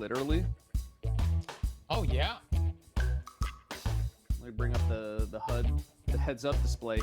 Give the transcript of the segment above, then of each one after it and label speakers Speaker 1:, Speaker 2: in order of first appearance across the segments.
Speaker 1: literally.
Speaker 2: Oh yeah.
Speaker 1: Let me bring up the HUD, the heads-up display.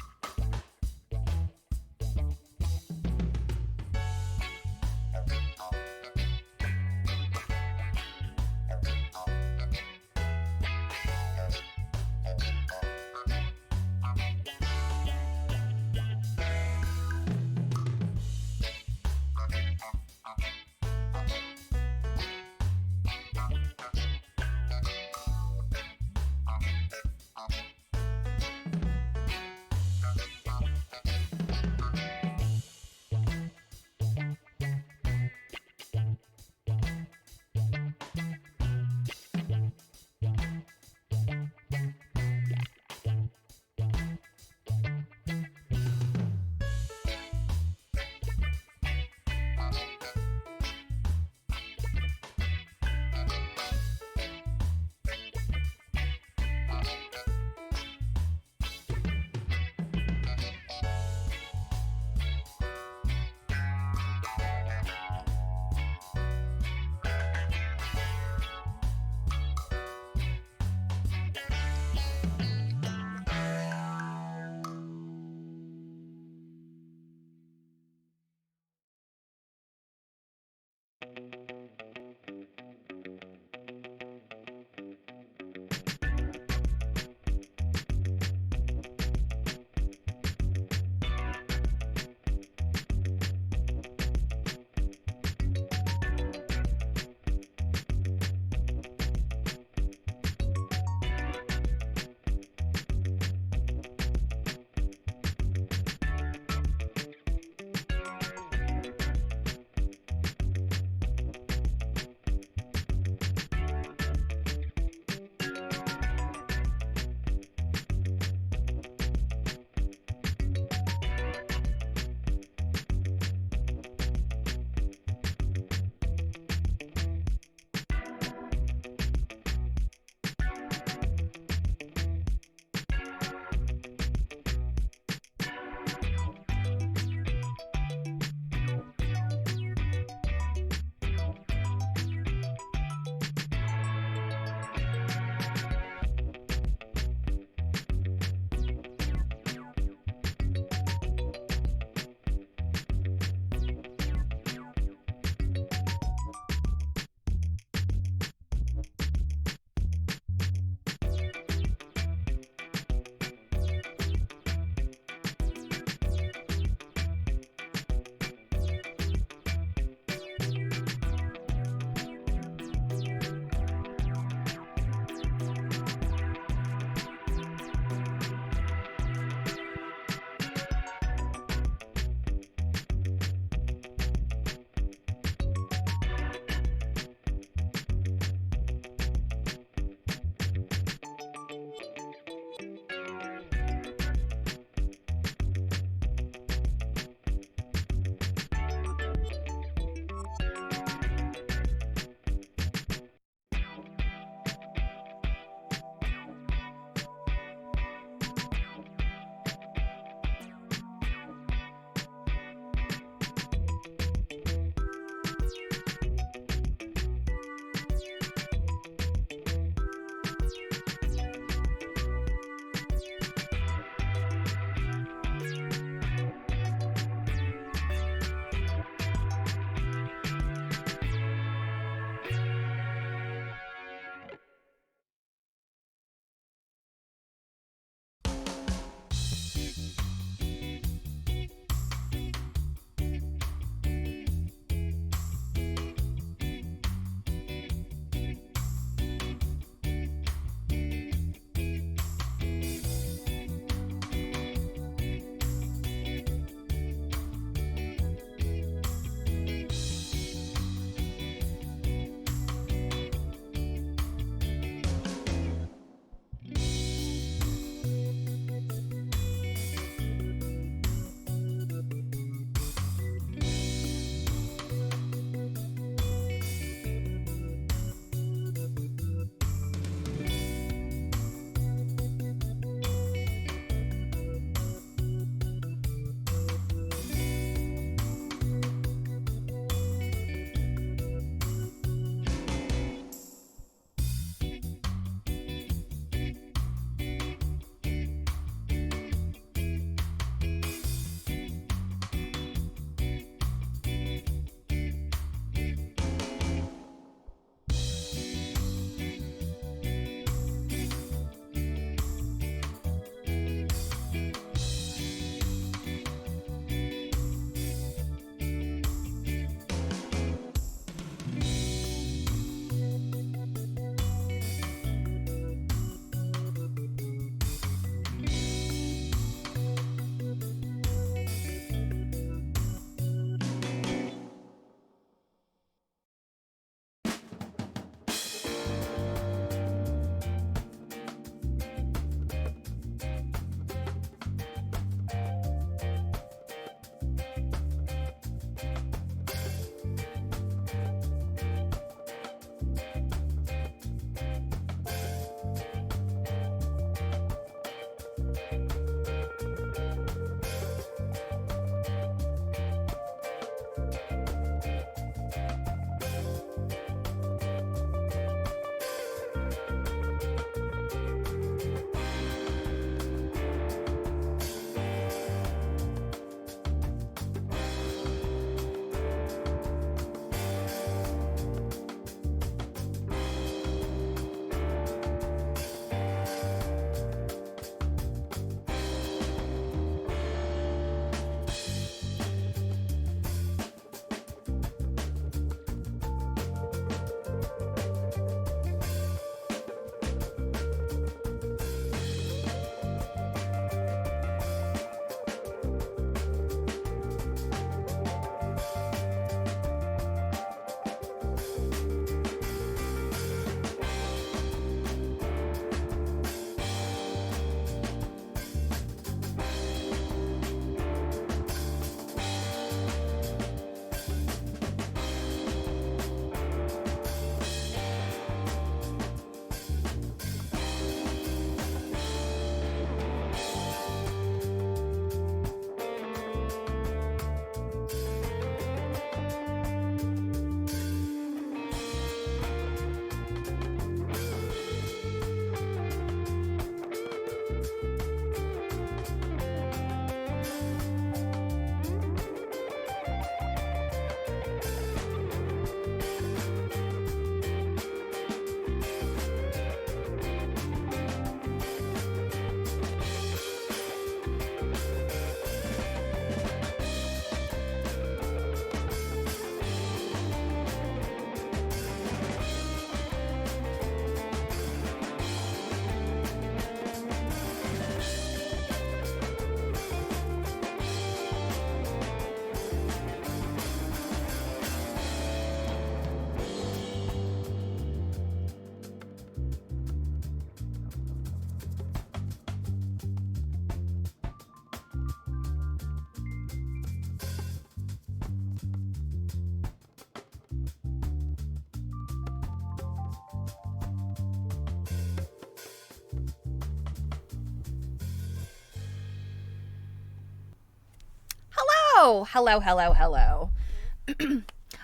Speaker 3: Oh, hello.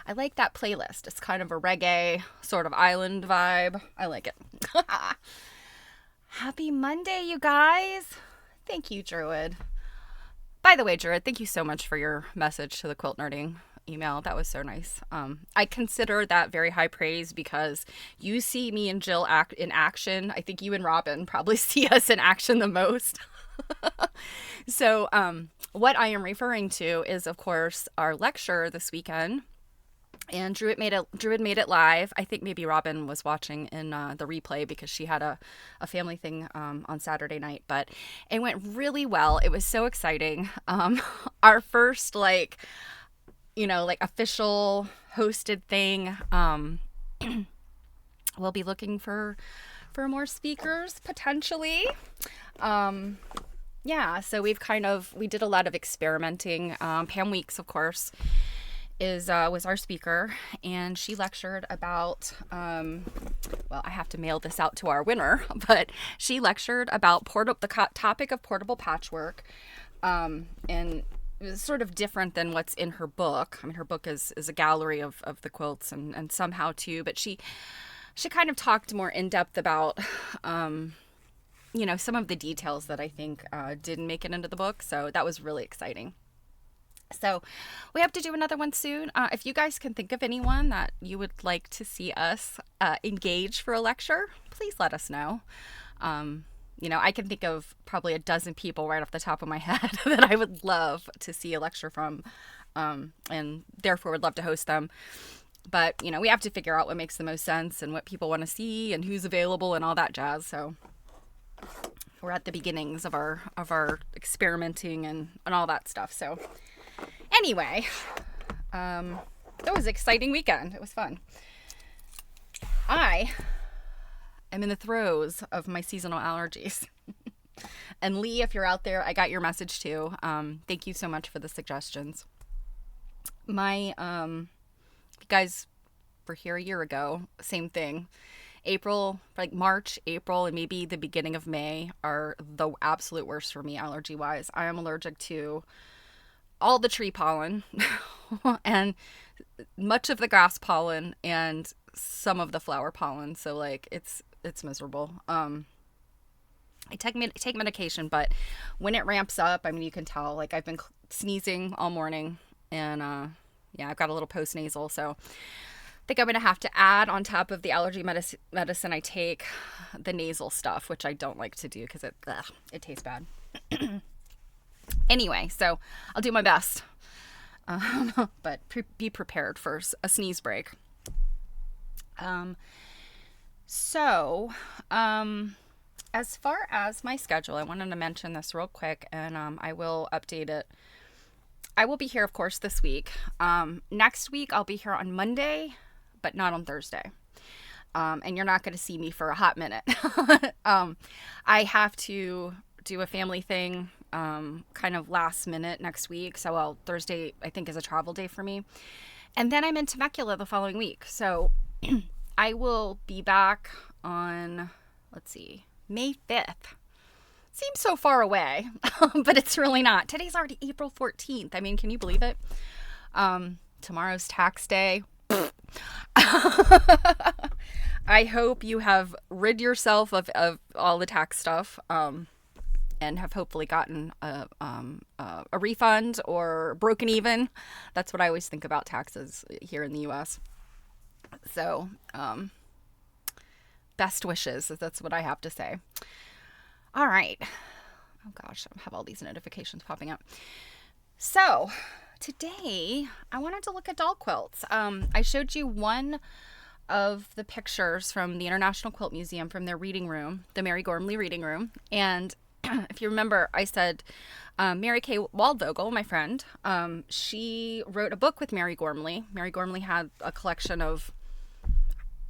Speaker 3: I like that playlist. It's kind of a reggae sort of island vibe. I like it. Happy Monday, you guys. Thank you, Druid. By the way, Druid, thank you so much for your message to the Quilt Nerding email. That was so nice. I consider that very high praise because you see me and Jill in action. I think you and Robin probably see us in action the most. So what I am referring to is, of course, our lecture this weekend. And Druid made it live. I think maybe Robin was watching in the replay because she had a family thing on Saturday night. But it went really well. It was so exciting. Our first official hosted thing. We'll be looking for more speakers potentially. Yeah, so we did a lot of experimenting. Pam Weeks, of course, was our speaker, and she lectured about, well, I have to mail this out to our winner, but she lectured about the topic of portable patchwork, and it was sort of different than what's in her book. I mean, her book is a gallery of the quilts and some how-to, but she kind of talked more in depth about, some of the details that I think didn't make it into the book. So that was really exciting. So we have to do another one soon. If you guys can think of anyone that you would like to see us engage for a lecture, please let us know. I can think of probably a dozen people right off the top of my head that I would love to see a lecture from, and therefore would love to host them. But, we have to figure out what makes the most sense and what people want to see and who's available and all that jazz. So we're at the beginnings of our experimenting and all that stuff. So anyway, it was an exciting weekend. It was fun. I am in the throes of my seasonal allergies. And Lee, if you're out there, I got your message too. Thank you so much for the suggestions. If you guys were here a year ago, same thing. March, April, and maybe the beginning of May are the absolute worst for me allergy-wise. I am allergic to all the tree pollen and much of the grass pollen and some of the flower pollen. So it's miserable. I take medication, but when it ramps up, I mean, you can tell, I've been sneezing all morning, and I've got a little post-nasal, so I think I'm going to have to add on top of the allergy medicine I take the nasal stuff, which I don't like to do because it tastes bad. Anyway, so I'll do my best, but be prepared for a sneeze break. As far as my schedule, I wanted to mention this real quick, and I will update it. I will be here, of course, this week. Next week, I'll be here on Monday, but not on Thursday. And you're not going to see me for a hot minute. I have to do a family thing kind of last minute next week. So Thursday, I think, is a travel day for me. And then I'm in Temecula the following week. So I will be back on, May 5th. Seems so far away, but it's really not. Today's already April 14th. I mean, can you believe it? Tomorrow's tax day. I hope you have rid yourself of all the tax stuff, and have hopefully gotten a refund or broken even. That's what I always think about taxes here in the U.S. So, best wishes. That's what I have to say. All right. Oh gosh, I have all these notifications popping up. So today I wanted to look at doll quilts. I showed you one of the pictures from the International Quilt Museum from their reading room, the Mary Gormley reading room. And if you remember, I said Mary Kay Waldvogel, my friend, she wrote a book with Mary Gormley. Mary Gormley had a collection of,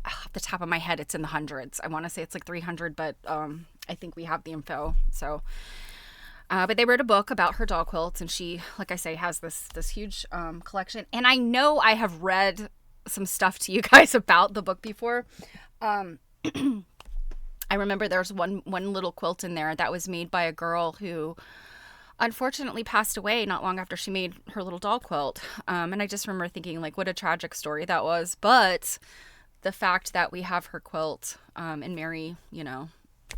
Speaker 3: off the top of my head, it's in the hundreds. I want to say it's 300, but I think we have the info. So, but they wrote a book about her doll quilts, and she, like I say, has this huge collection. And I know I have read some stuff to you guys about the book before. I remember there's one little quilt in there that was made by a girl who unfortunately passed away not long after she made her little doll quilt. And I just remember thinking, like, what a tragic story that was. But the fact that we have her quilt, and Mary,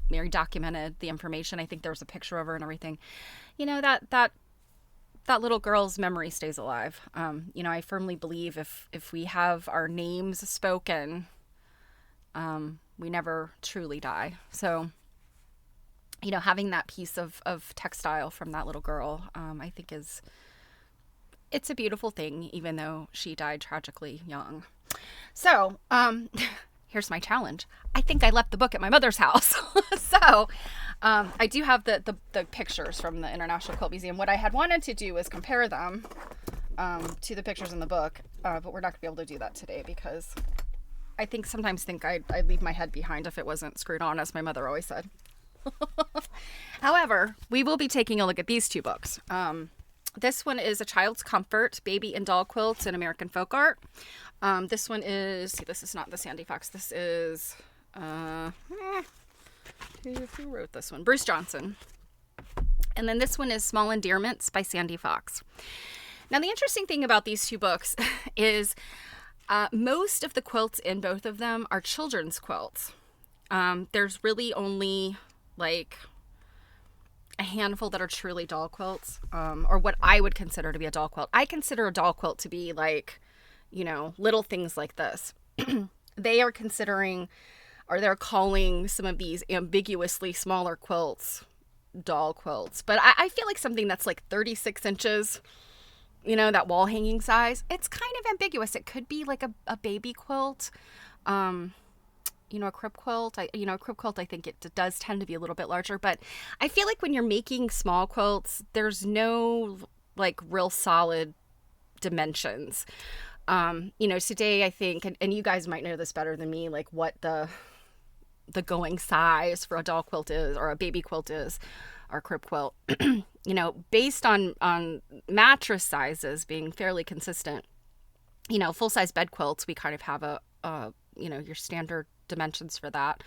Speaker 3: Mary documented the information. I think there was a picture of her and everything. That little girl's memory stays alive. I firmly believe if we have our names spoken, we never truly die. So, having that piece of textile from that little girl, I think it's a beautiful thing, even though she died tragically young. So, here's my challenge. I think I left the book at my mother's house. So, I do have the pictures from the International Quilt Museum. What I had wanted to do was compare them to the pictures in the book, but we're not going to be able to do that today because I sometimes think I'd leave my head behind if it wasn't screwed on, as my mother always said. However, we will be taking a look at these two books. This one is A Child's Comfort, Baby and Doll Quilts in American Folk Art. This one is, this is not the Sandy Fox. This is, who wrote this one? Bruce Johnson. And then this one is Small Endearments by Sandy Fox. Now, the interesting thing about these two books is most of the quilts in both of them are children's quilts. There's really only like a handful that are truly doll quilts, or what I would consider to be a doll quilt. I consider a doll quilt to be like, little things like this. They are considering, or they're calling some of these ambiguously smaller quilts doll quilts. But I feel like something that's like 36 inches, that wall hanging size, it's kind of ambiguous. It could be like a baby quilt. A crib quilt. A crib quilt, I think it does tend to be a little bit larger, but I feel like when you're making small quilts, there's no like real solid dimensions. Today I think, and you guys might know this better than me, like what the going size for a doll quilt is, or a baby quilt is, or a crib quilt, based on mattress sizes being fairly consistent. Full-size bed quilts, we kind of have your standard dimensions for that,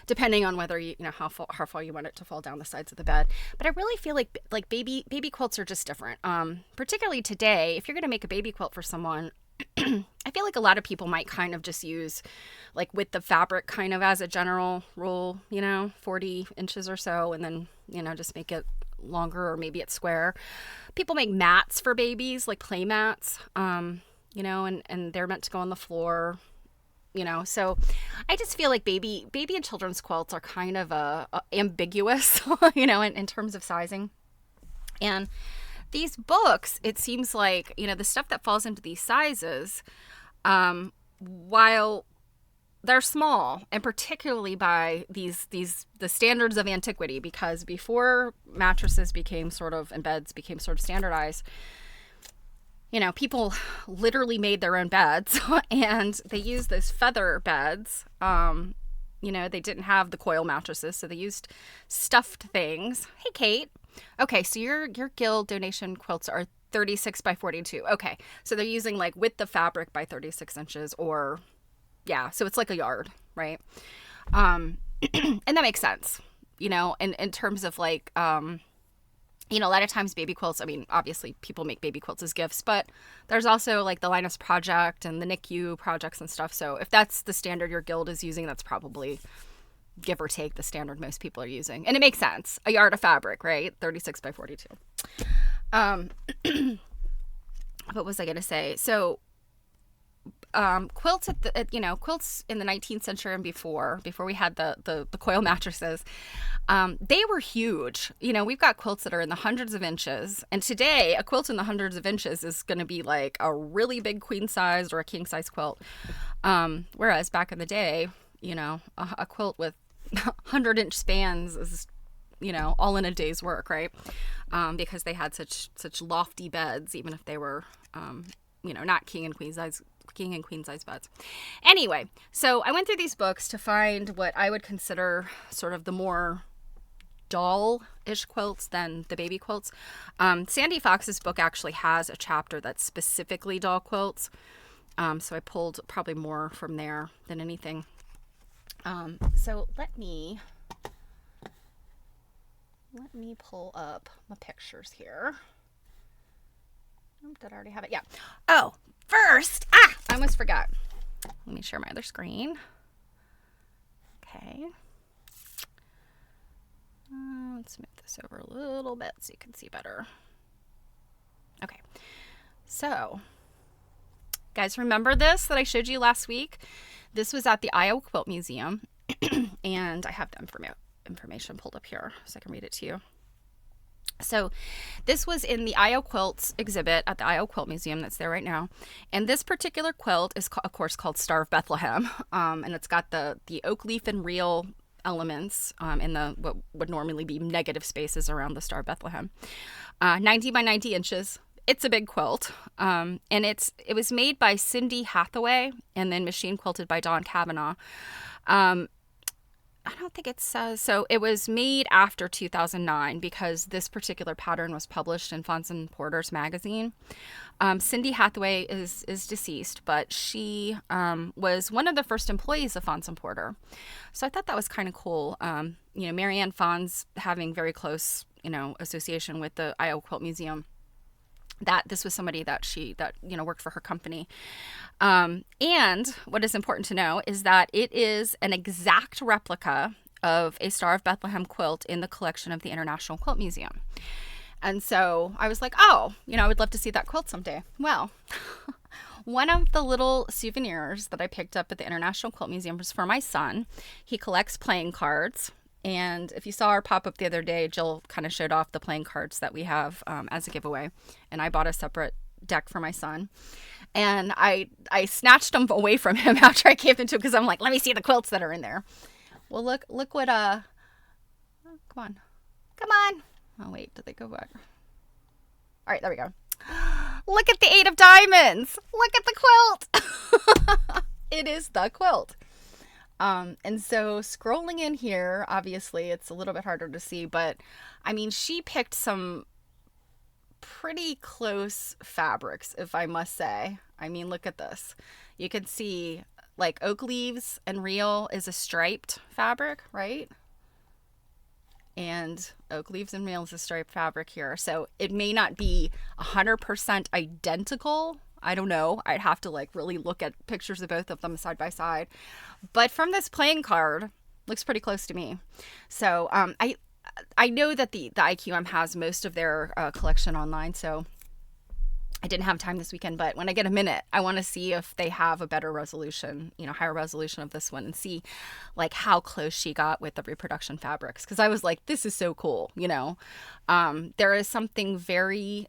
Speaker 3: depending on whether how far you want it to fall down the sides of the bed. But I really feel like baby quilts are just different. Particularly today, if you're going to make a baby quilt for someone, I feel like a lot of people might kind of just use like with the fabric kind of as a general rule, 40 inches or so, and then just make it longer, or maybe it's square. People make mats for babies, like play mats, and they're meant to go on the floor. So I just feel like baby and children's quilts are kind of ambiguous, in terms of sizing. And these books, it seems like, the stuff that falls into these sizes, while they're small, and particularly by the standards of antiquity, because before mattresses became and beds became sort of standardized, people literally made their own beds and they used those feather beds. They didn't have the coil mattresses, so they used stuffed things. Hey, Kate. Okay, so your guild donation quilts are 36 by 42. Okay, so they're using like with the fabric by 36 inches, or so it's like a yard, right? And that makes sense, in terms of like, a lot of times baby quilts, obviously people make baby quilts as gifts, but there's also like the Linus Project and the NICU projects and stuff. So if that's the standard your guild is using, that's probably, give or take, the standard most people are using. And it makes sense. A yard of fabric, right? 36 by 42. What was I going to say? So quilts quilts in the 19th century and before we had the coil mattresses, they were huge. We've got quilts that are in the hundreds of inches, and today a quilt in the hundreds of inches is going to be like a really big queen size or a king size quilt, whereas back in the day, a quilt with 100-inch spans is all in a day's work, right? Because they had such lofty beds, even if they were not king and queen size beds. Anyway, so I went through these books to find what I would consider sort of the more doll-ish quilts than the baby quilts. Sandy Fox's book actually has a chapter that's specifically doll quilts. So I pulled probably more from there than anything. So let me let me pull up my pictures here. Oh, did I already have it? Yeah. Oh, first, I almost forgot. Let me share my other screen. Okay. Let's move this over a little bit so you can see better. Okay. So, guys, remember this that I showed you last week? This was at the Iowa Quilt Museum, and I have the information pulled up here so I can read it to you. So this was in the Iowa Quilts exhibit at the Iowa Quilt Museum that's there right now. And this particular quilt is, of course, called Star of Bethlehem. And it's got the oak leaf and reel elements in the what would normally be negative spaces around the Star of Bethlehem. 90 by 90 inches. It's a big quilt. And it was made by Cindy Hathaway and then machine quilted by Dawn Kavanaugh. I don't think it says. So it was made after 2009 because this particular pattern was published in Fonts and Porter's magazine. Cindy Hathaway is deceased, but she was one of the first employees of Fonts and Porter. So I thought that was kind of cool. Marianne Fons having very close, association with the Iowa Quilt Museum. That this was somebody that worked for her company. And what is important to know is that it is an exact replica of a Star of Bethlehem quilt in the collection of the International Quilt Museum. And so I was like, I would love to see that quilt someday. Well, one of the little souvenirs that I picked up at the International Quilt Museum was for my son. He collects playing cards. And if you saw our pop-up the other day, Jill kind of showed off the playing cards that we have as a giveaway. And I bought a separate deck for my son. And I snatched them away from him after I gave them to him because I'm like, let me see the quilts that are in there. Well, look what, come on. Oh, wait, did they go back? All right, there we go. Look at the 8 of diamonds. Look at the quilt. It is the quilt. And so scrolling in here, obviously it's a little bit harder to see, but I mean, she picked some pretty close fabrics, if I must say. I mean, look at this. You can see like oak leaves and reel is a striped fabric, right? And oak leaves and reel is a striped fabric here. So it may not be 100% identical. I don't know. I'd have to really look at pictures of both of them side by side. But from this playing card, looks pretty close to me. So I know that the IQM has most of their collection online, so I didn't have time this weekend. But when I get a minute, I want to see if they have a better resolution, higher resolution of this one and see how close she got with the reproduction fabrics. Because I was like, this is so cool, There is something very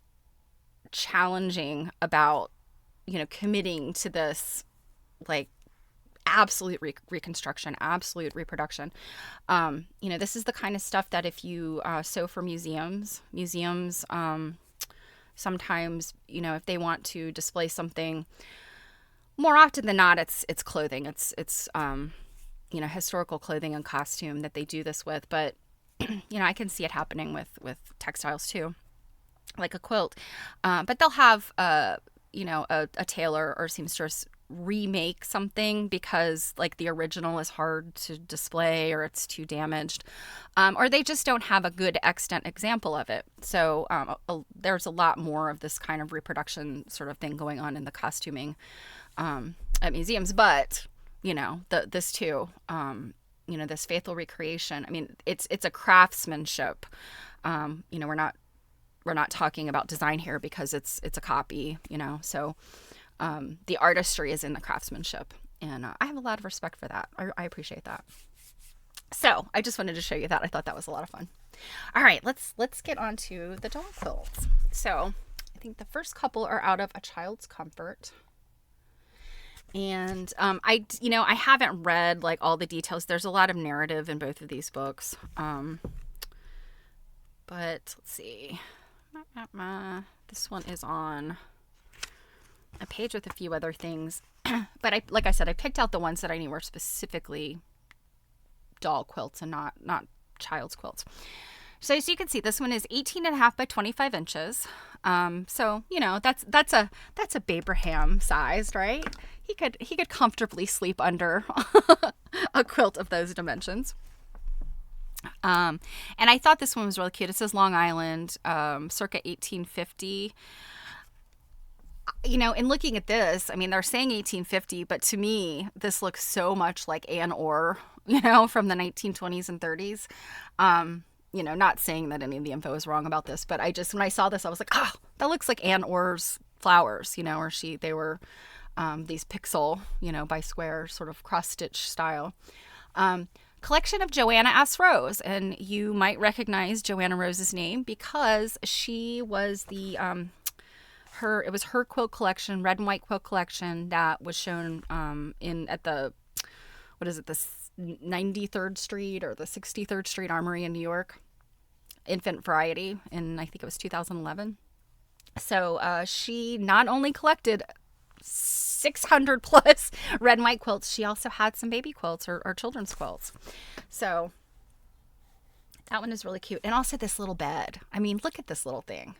Speaker 3: challenging about committing to this absolute reconstruction, absolute reproduction. This is the kind of stuff that if you sew for museums sometimes, if they want to display something, more often than not, it's clothing. It's historical clothing and costume that they do this with. But, I can see it happening with textiles too, like a quilt. But they'll have, a tailor or seamstress remake something because the original is hard to display or it's too damaged, or they just don't have a good extant example of it. So there's a lot more of this kind of reproduction sort of thing going on in the costuming at museums. But this too, this faithful recreation. I mean, it's a craftsmanship. We're not talking about design here because it's a copy, so the artistry is in the craftsmanship, and I have a lot of respect for that. I appreciate that. So I just wanted to show you that. I thought that was a lot of fun. All right, let's get on to the doll quilts. So I think the first couple are out of A Child's Comfort. And I haven't read all the details. There's a lot of narrative in both of these books. But let's see. This one is on a page with a few other things. But like I said, I picked out the ones that I knew were specifically doll quilts and not child's quilts. So as you can see, this one is 18.5 by 25 inches. So, that's a Babraham sized, right? He could comfortably sleep under a quilt of those dimensions. And I thought this one was really cute. It says Long Island, circa 1850. You know, in looking at this, I mean, they're saying 1850, but to me, this looks so much like Anne Orr, you know, from the 1920s and 30s. You know, not saying that any of the info is wrong about this, but I just, when I saw this, I was like, oh, that looks like Anne Orr's flowers, you know, or they were these pixel, you know, by square sort of cross stitch style. Collection of Joanna S. Rose, and you might recognize Joanna Rose's name because she was the it was her quilt collection, red and white quilt collection, that was shown at the, what is it, the 93rd Street or the 63rd Street Armory in New York, Infant Variety, in I think it was 2011. So she not only collected 600 plus red and white quilts, she also had some baby quilts or children's quilts. So that one is really cute. And also this little bed. I mean, look at this little thing.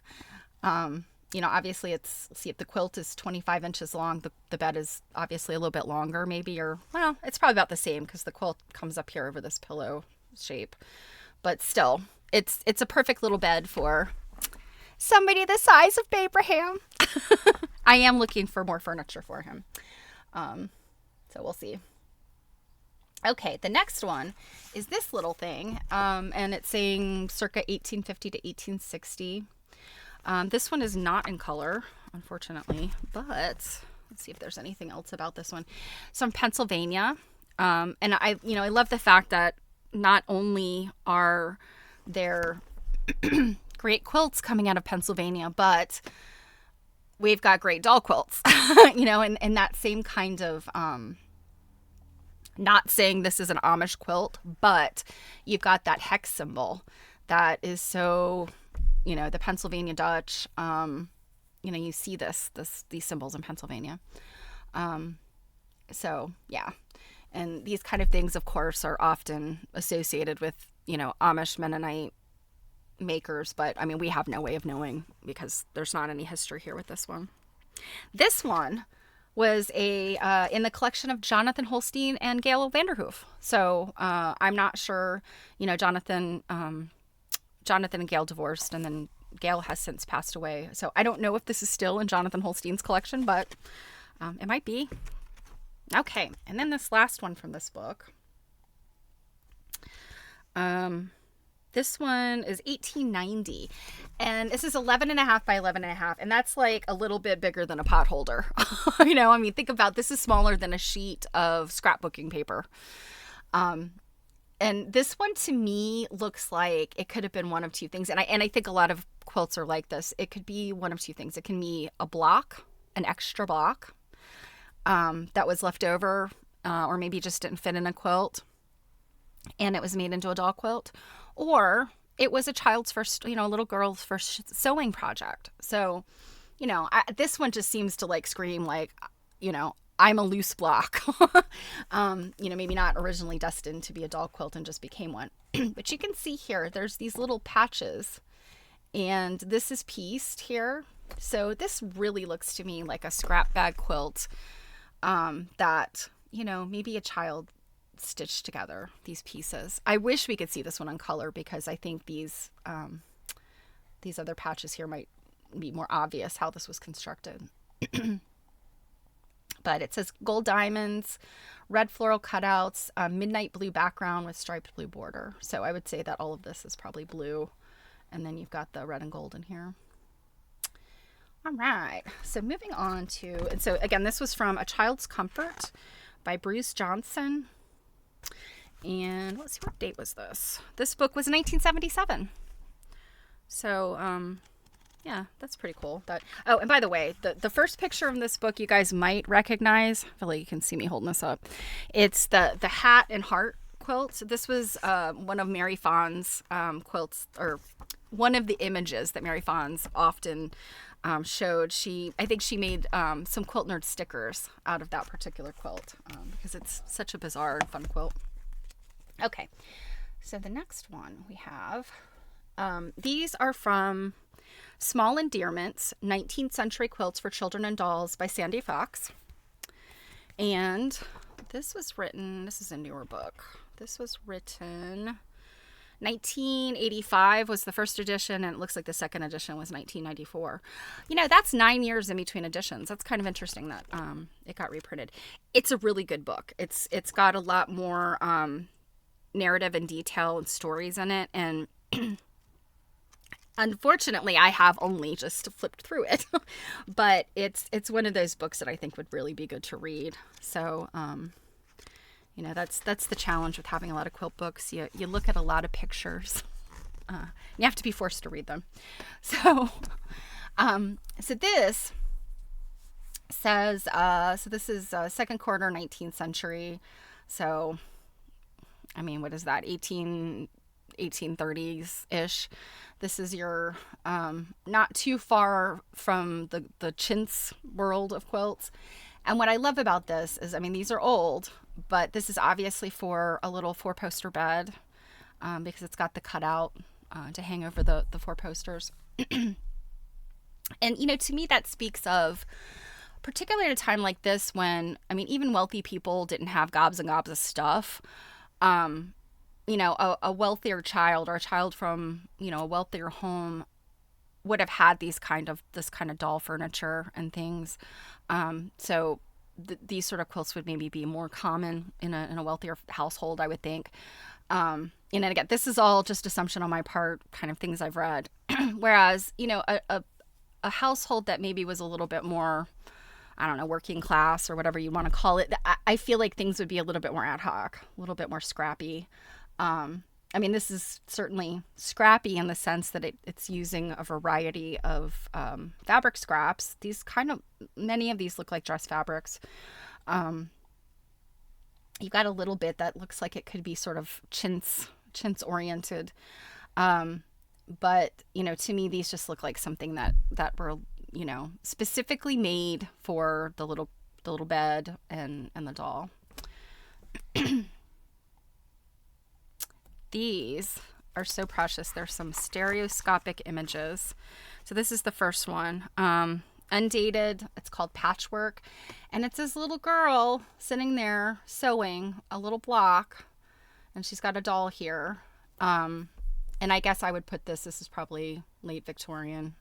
Speaker 3: You know, obviously see if the quilt is 25 inches long, the bed is obviously a little bit longer maybe, or, well, it's probably about the same because the quilt comes up here over this pillow shape. But still, it's a perfect little bed for somebody the size of Abraham. I am looking for more furniture for him. So we'll see. Okay, the next one is this little thing, and it's saying circa 1850 to 1860. This one is not in color, unfortunately, but let's see if there's anything else about this one. It's from Pennsylvania, and I love the fact that not only are there great quilts coming out of Pennsylvania, but we've got great doll quilts, you know, and that same kind of, not saying this is an Amish quilt, but you've got that hex symbol that is so, you know, the Pennsylvania Dutch, you know, you see these symbols in Pennsylvania. So yeah. And these kind of things, of course, are often associated with, you know, Amish Mennonite makers, but I mean, we have no way of knowing because there's not any history here with this one. This one was in the collection of Jonathan Holstein and Gail Vanderhoof. So I'm not sure, you know, Jonathan and Gail divorced, and then Gail has since passed away. So I don't know if this is still in Jonathan Holstein's collection, but it might be. Okay, and then this last one from this book. This one is 1890, and this is 11.5 by 11.5, and that's like a little bit bigger than a pot holder. You know, I mean, think about, this is smaller than a sheet of scrapbooking paper. And this one to me looks like it could have been one of two things. And I think a lot of quilts are like this. It could be one of two things. It can be a block, an extra block that was left over, or maybe just didn't fit in a quilt and it was made into a doll quilt, or it was a child's first, you know, a little girl's first sewing project. So, you know, this one just seems to like scream like, you know, I'm a loose block. You know, maybe not originally destined to be a doll quilt and just became one. But you can see here, there's these little patches, and this is pieced here. So this really looks to me like a scrap bag quilt that, you know, maybe a child stitched together these pieces. I wish we could see this one on color because I think these other patches here might be more obvious how this was constructed. But it says gold diamonds, red floral cutouts, midnight blue background with striped blue border. So I would say that all of this is probably blue. And then you've got the red and gold in here. All right. So moving on to, and so again, this was from A Child's Comfort by Bruce Johnson. And let's see, what date was this? This book was 1977. So, yeah, that's pretty cool. Oh, and by the way, the first picture in this book you guys might recognize. I feel like you can see me holding this up. It's the hat and heart quilt. This was one of Mary Fawn's quilts, or one of the images that Mary Fawn's often showed. I think she made some Quilt Nerd stickers out of that particular quilt because it's such a bizarre and fun quilt. Okay, so the next one we have, these are from Small Endearments, 19th Century Quilts for Children and Dolls by Sandy Fox. And this is a newer book. This was written 1985 was the first edition, and it looks like the second edition was 1994. That's 9 years in between editions. That's kind of interesting that it got reprinted. It's a really good book. It's got a lot more narrative and detail and stories in it, and unfortunately, I have only just flipped through it, but it's one of those books that I think would really be good to read. So, that's the challenge with having a lot of quilt books. You look at a lot of pictures. You have to be forced to read them. So, so this says, this is second quarter 19th century. So, I mean, what is that? 1830s-ish. This is your not too far from the chintz world of quilts. And what I love about this is, I mean, these are old, but this is obviously for a little 4-poster bed because it's got the cutout to hang over the 4 posters. And, to me, that speaks of, particularly at a time like this when, I mean, even wealthy people didn't have gobs and gobs of stuff. A wealthier child or a child from, a wealthier home would have had this kind of doll furniture and things. So these sort of quilts would maybe be more common in a wealthier household, I would think. And again, this is all just assumption on my part, kind of things I've read. Whereas, a household that maybe was a little bit more, I don't know, working class or whatever you want to call it, I feel like things would be a little bit more ad hoc, a little bit more scrappy. I mean, this is certainly scrappy in the sense that it's using a variety of fabric scraps. Many of these look like dress fabrics. You've got a little bit that looks like it could be sort of chintz oriented. But, to me, these just look like something that were, specifically made for the little bed and the doll. These are so precious. There's some stereoscopic images. So this is the first one. Undated. It's called Patchwork. And it's this little girl sitting there sewing a little block. And she's got a doll here. And I guess I would put this is probably late Victorian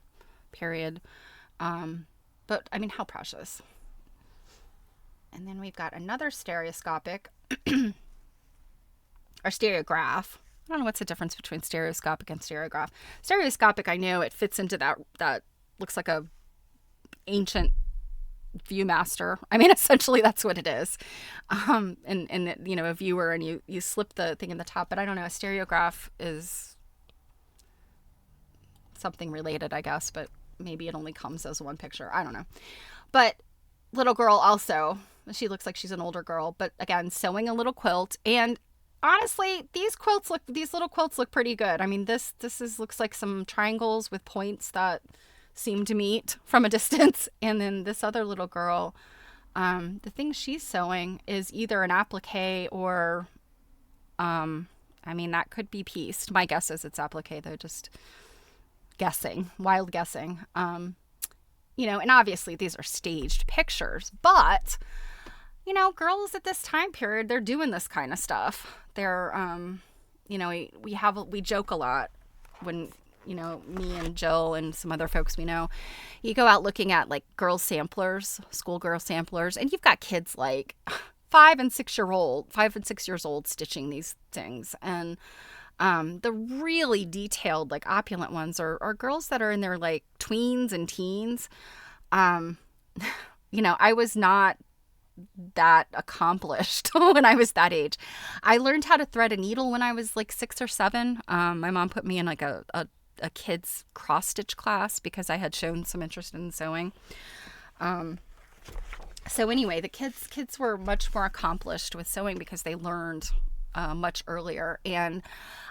Speaker 3: period. But, I mean, how precious. And then we've got another stereoscopic. Or stereograph. I don't know what's the difference between stereoscopic and stereograph. Stereoscopic, I know it fits into that looks like a ancient Viewmaster. I mean, essentially that's what it is. And a viewer, and you slip the thing in the top, but I don't know. A stereograph is something related, I guess, but maybe it only comes as one picture. I don't know. But little girl also, she looks like she's an older girl, but again, sewing a little quilt. And honestly, these little quilts look pretty good. I mean, this looks like some triangles with points that seem to meet from a distance. And then this other little girl, the thing she's sewing is either an applique or, I mean, that could be pieced. My guess is it's applique, though, just guessing, wild guessing. And obviously these are staged pictures, but girls at this time period, they're doing this kind of stuff. They're, we joke a lot when, me and Jill and some other folks we know, you go out looking at like girl samplers, schoolgirl samplers, and you've got kids like 5 and 6 years old stitching these things. And the really detailed, like opulent ones are girls that are in their like tweens and teens. I was not that accomplished when I was that age. I learned how to thread a needle when I was like 6 or 7. My mom put me in like a kids cross stitch class because I had shown some interest in sewing. So anyway, the kids were much more accomplished with sewing because they learned much earlier. And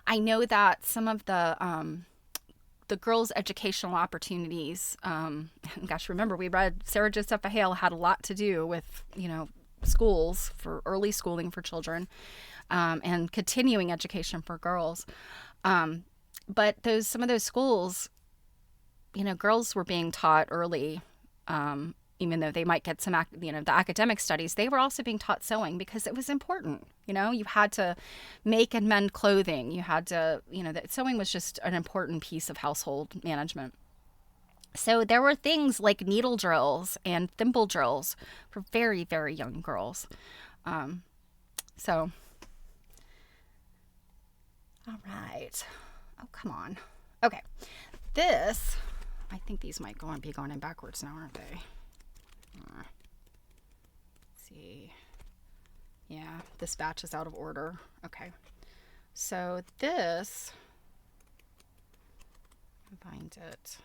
Speaker 3: I know that some of the girls' educational opportunities, gosh, remember we read Sarah Josepha Hale had a lot to do with, schools for early schooling for children, and continuing education for girls. But some of those schools, girls were being taught early, even though they might get some, the academic studies, they were also being taught sewing because it was important. You know, you had to make and mend clothing. You had to, that sewing was just an important piece of household management. So there were things like needle drills and thimble drills for very, very young girls. So, all right. Oh, come on. Okay. This, I think these might be going in backwards now, aren't they? Let's see. Yeah, this batch is out of order. Okay. So this, find it.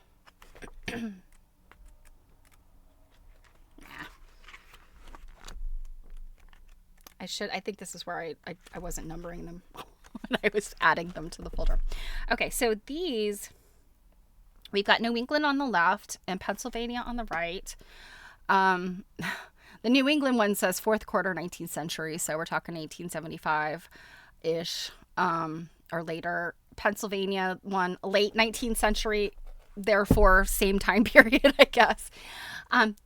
Speaker 3: I think this is where I wasn't numbering them when I was adding them to the folder. Okay, so these, we've got New England on the left and Pennsylvania on the right. The New England one says fourth quarter 19th century, so we're talking 1875-ish or later. Pennsylvania one, late 19th century, therefore same time period, I guess.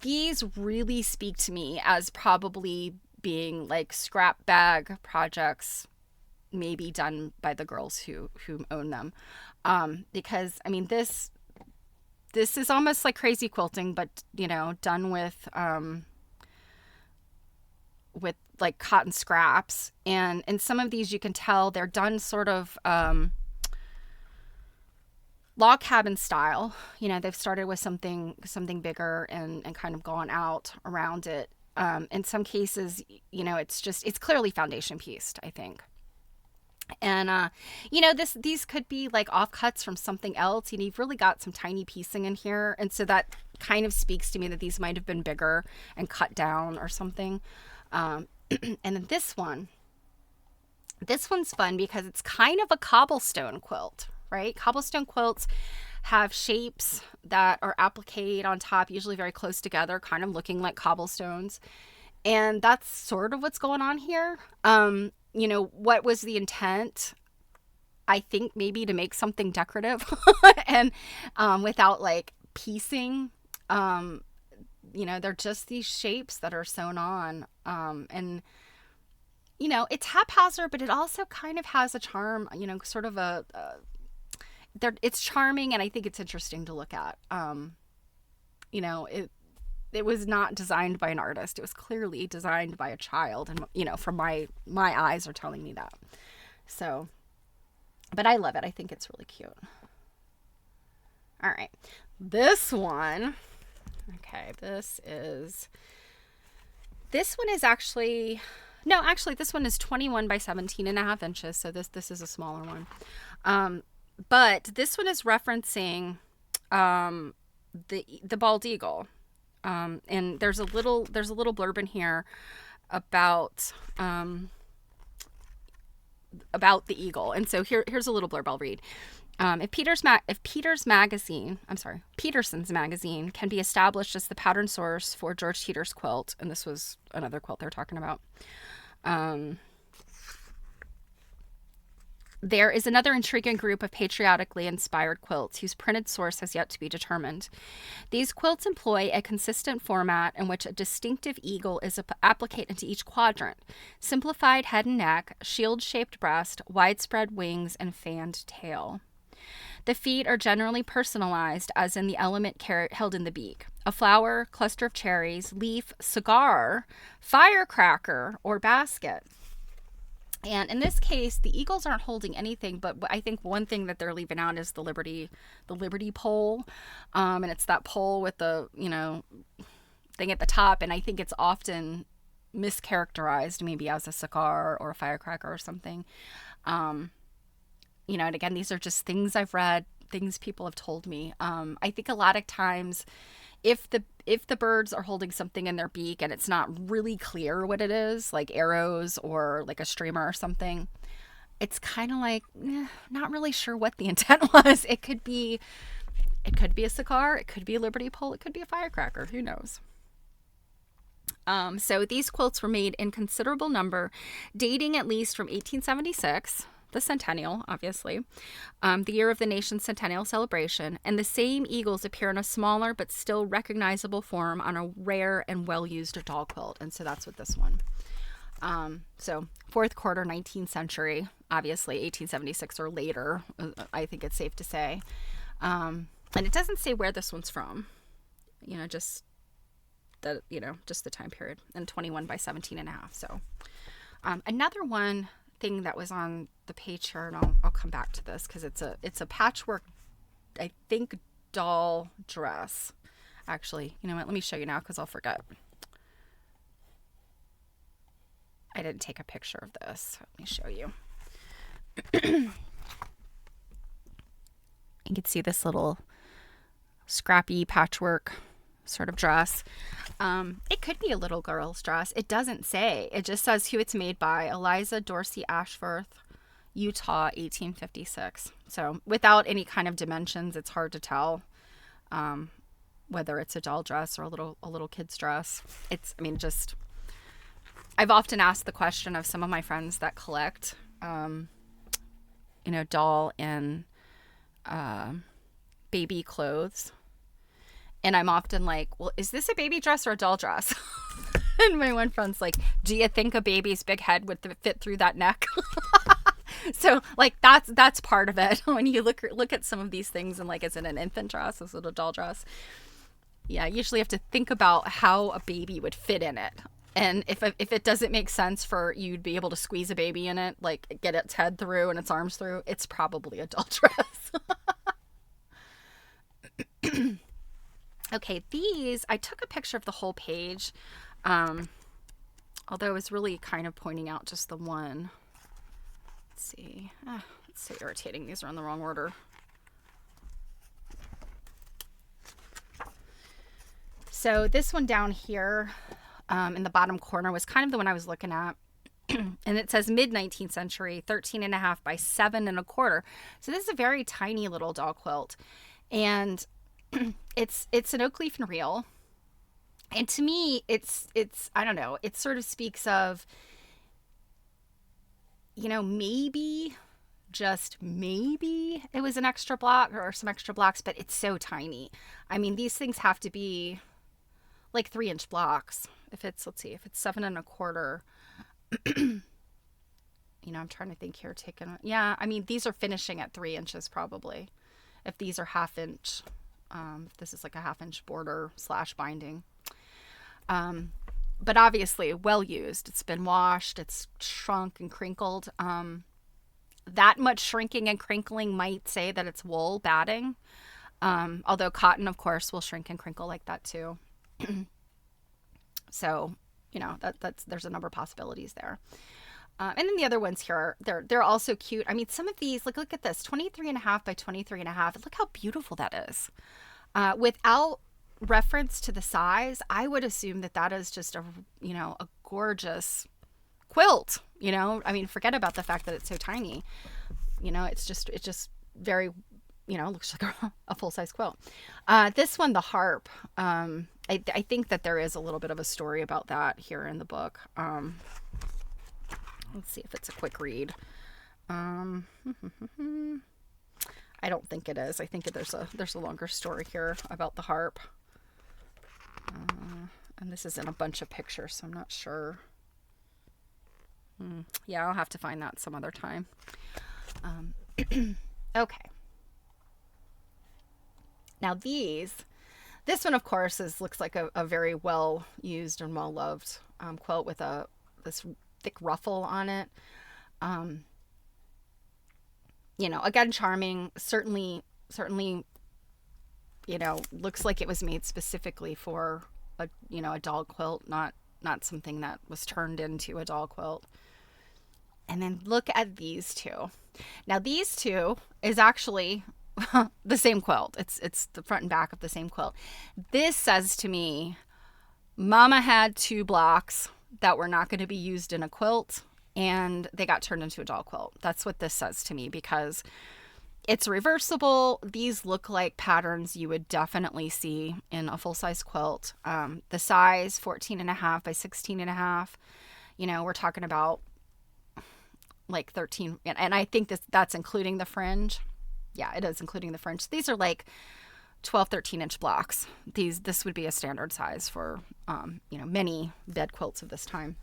Speaker 3: These really speak to me as probably being like scrap bag projects, maybe done by the girls who own them. Because I mean, this is almost like crazy quilting, but done with like cotton scraps, and in some of these you can tell they're done sort of log cabin style. They've started with something bigger and kind of gone out around it. In some cases, it's clearly foundation pieced, I think. And, these could be like offcuts from something else. You've really got some tiny piecing in here. And so that kind of speaks to me that these might have been bigger and cut down or something. And then this one's fun because it's kind of a cobblestone quilt, right? Cobblestone quilts have shapes that are appliqued on top, usually very close together, kind of looking like cobblestones. And that's sort of what's going on here. What was the intent? I think maybe to make something decorative and without like piecing. They're just these shapes that are sewn on. And it's haphazard, but it also kind of has a charm, sort of it's charming, and I think it's interesting to look at. It was not designed by an artist. It was clearly designed by a child, and from my eyes are telling me that. So, but I love it. I think it's really cute. All right, this one. Okay, this one is actually, no, actually this one is 21 by 17.5 inches. So this is a smaller one. But this one is referencing the bald eagle, and there's a little blurb in here about the eagle, and so here's a little blurb I'll read. If Peterson's magazine can be established as the pattern source for George Teeter's quilt, and this was another quilt they're talking about. There is another intriguing group of patriotically inspired quilts whose printed source has yet to be determined. These quilts employ a consistent format in which a distinctive eagle is appliqued into each quadrant: simplified head and neck, shield-shaped breast, widespread wings, and fanned tail. The feet are generally personalized, as in the element held in the beak: a flower, cluster of cherries, leaf, cigar, firecracker, or basket. And in this case, the eagles aren't holding anything, but I think one thing that they're leaving out is the Liberty pole. And it's that pole with the, thing at the top. And I think it's often mischaracterized maybe as a cigar or a firecracker or something. And again, these are just things I've read, things people have told me. I think a lot of times if the birds are holding something in their beak and it's not really clear what it is, like arrows or like a streamer or something, it's kind of like, not really sure what the intent was. It could be a cigar, it could be a Liberty pole, it could be a firecracker, who knows. So these quilts were made in considerable number, dating at least from 1876, the centennial, obviously, the year of the nation's centennial celebration, and the same eagles appear in a smaller but still recognizable form on a rare and well-used doll quilt, and so that's what this one So fourth quarter 19th century, obviously 1876 or later, I think it's safe to say. And it doesn't say where this one's from, just just the time period, and 21 by 17 and a half. So another one thing that was on the page here, and I'll come back to this because it's a patchwork, I think, doll dress. Actually, you know what? Let me show you now because I'll forget. I didn't take a picture of this. Let me show you. You can see this little scrappy patchwork sort of dress. It could be a little girl's dress. It doesn't say. It just says who it's made by. Eliza Dorsey Ashworth, Utah, 1856. So without any kind of dimensions, it's hard to tell whether it's a doll dress or a little kid's dress. I've often asked the question of some of my friends that collect, doll and baby clothes. And I'm often like, well, is this a baby dress or a doll dress? And my one friend's like, do you think a baby's big head would fit through that neck? So like that's part of it. When you look at some of these things and like, is it an infant dress? Is it a doll dress? Yeah, you usually have to think about how a baby would fit in it. And if it doesn't make sense for you to be able to squeeze a baby in it, like get its head through and its arms through, it's probably a doll dress. Okay, I took a picture of the whole page, although I was really kind of pointing out just the one. Let's see. It's so irritating. These are in the wrong order. So this one down here in the bottom corner was kind of the one I was looking at. And it says mid-19th century, 13 and a half by 7 1/4. So this is a very tiny little doll quilt. And it's an oak leaf and reel. And to me, it's I don't know, it sort of speaks of, maybe, just maybe it was an extra block or some extra blocks, but it's so tiny. I mean, these things have to be like 3-inch blocks. Let's see, if it's 7 1/4, I'm trying to think here, yeah, I mean, these are finishing at 3 inches probably. If these are 1/2 inch, this is like a 1/2 inch border / binding. But obviously well used. It's been washed, it's shrunk and crinkled. That much shrinking and crinkling might say that it's wool batting. Although cotton, of course, will shrink and crinkle like that too. So, there's a number of possibilities there. And then the other ones here, they're also cute. I mean, some of these, look at this, 23 and a half by 23 and a half. Look how beautiful that is. Without reference to the size, I would assume that is just a gorgeous quilt. I mean, forget about the fact that it's so tiny. It's just very, looks like a full-size quilt. This one, the harp, I think that there is a little bit of a story about that here in the book. Let's see if it's a quick read. I don't think it is. I think there's a longer story here about the harp. And this is in a bunch of pictures, so I'm not sure. Yeah, I'll have to find that some other time. Okay. Now this one, of course, looks like a very well used and well loved quilt with this thick ruffle on it. Again, charming. Certainly, looks like it was made specifically for a doll quilt, not something that was turned into a doll quilt. And then look at these two. Now these two is actually the same quilt. It's the front and back of the same quilt. This says to me, Mama had 2 blocks that were not going to be used in a quilt, and they got turned into a doll quilt. That's what this says to me, because it's reversible. These look like patterns you would definitely see in a full-size quilt. The size, 14 and a half by 16 and a half. We're talking about like 13, and I think that's including the fringe. Yeah, it is including the fringe. These are like 12, 13-inch blocks. This would be a standard size for, many bed quilts of this time.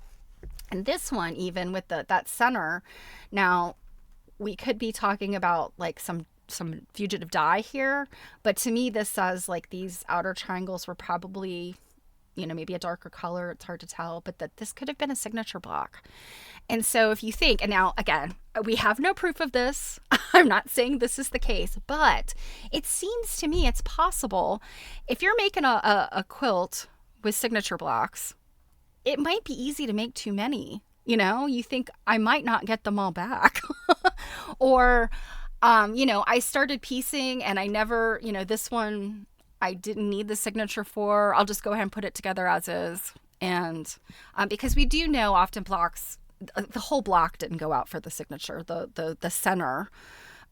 Speaker 3: And this one, even with that center, now we could be talking about like some fugitive dye here, but to me this says like these outer triangles were probably, you know, maybe a darker color. It's hard to tell, but that this could have been a signature block. And so if you think, and now again, we have no proof of this. I'm not saying this is the case, but it seems to me it's possible if you're making a quilt with signature blocks, it might be easy to make too many. You know, you think I might not get them all back. Or, you know, I started piecing and I never, you know, this one I didn't need the signature for. I'll just go ahead and put it together as is. And because we do know often blocks, the whole block didn't go out for the signature. The center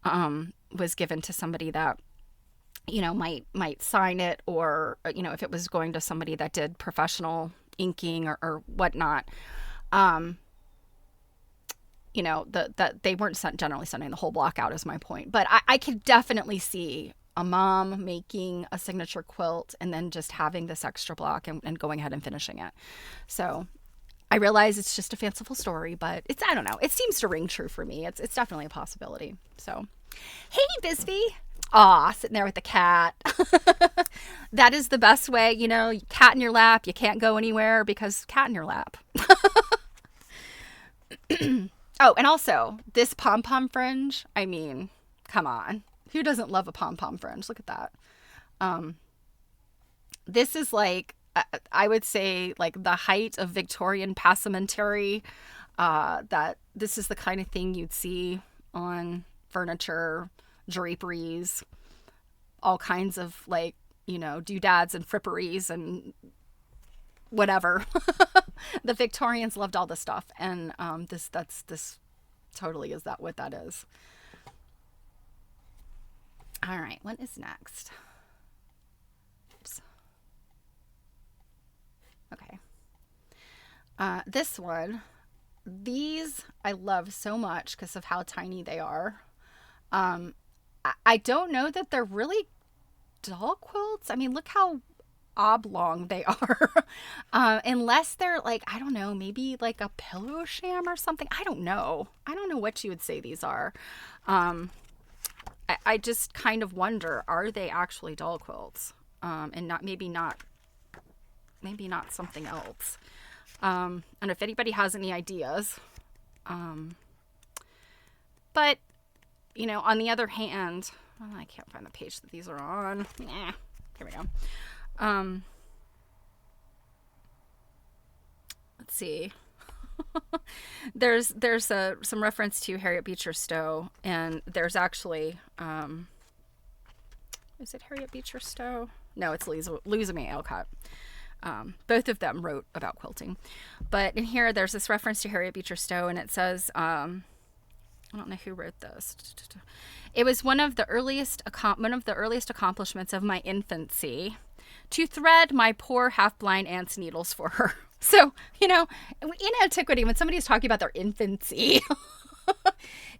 Speaker 3: was given to somebody that, you know, might sign it, or, you know, if it was going to somebody that did professional inking or whatnot, you know, that they weren't generally sending the whole block out is my point. But I could definitely see a mom making a signature quilt and then just having this extra block and going ahead and finishing it. So I realize it's just a fanciful story, but it's, I don't know, it seems to ring true for me. It's definitely a possibility. So, hey, Bisbee. Aw, sitting there with the cat. That is the best way, you know, cat in your lap. You can't go anywhere because cat in your lap. Oh, and also this pom-pom fringe. I mean, come on. Who doesn't love a pom-pom fringe? Look at that. This is like, I would say like the height of Victorian passementerie. That this is the kind of thing you'd see on furniture, draperies, all kinds of like, you know, doodads and fripperies and whatever. The Victorians loved all this stuff, and this totally is what that is. All right, what is next? Oops. Okay. This one, these I love so much because of how tiny they are. I don't know that they're really doll quilts. I mean, look how oblong they are. Unless they're like, I don't know, maybe like a pillow sham or something. I don't know what you would say these are. I just kind of wonder, are they actually doll quilts? And maybe not something else. And if anybody has any ideas, but you know, on the other hand, I can't find the page that these are on. Here we go. Let's see. There's some reference to Harriet Beecher Stowe, and there's actually is it Harriet Beecher Stowe? No, it's Louisa May Alcott. Both of them wrote about quilting, but in here there's this reference to Harriet Beecher Stowe, and it says, I don't know who wrote this. It was one of the earliest accomplishments of my infancy to thread my poor half-blind aunt's needles for her. So, you know, in antiquity, when somebody is talking about their infancy,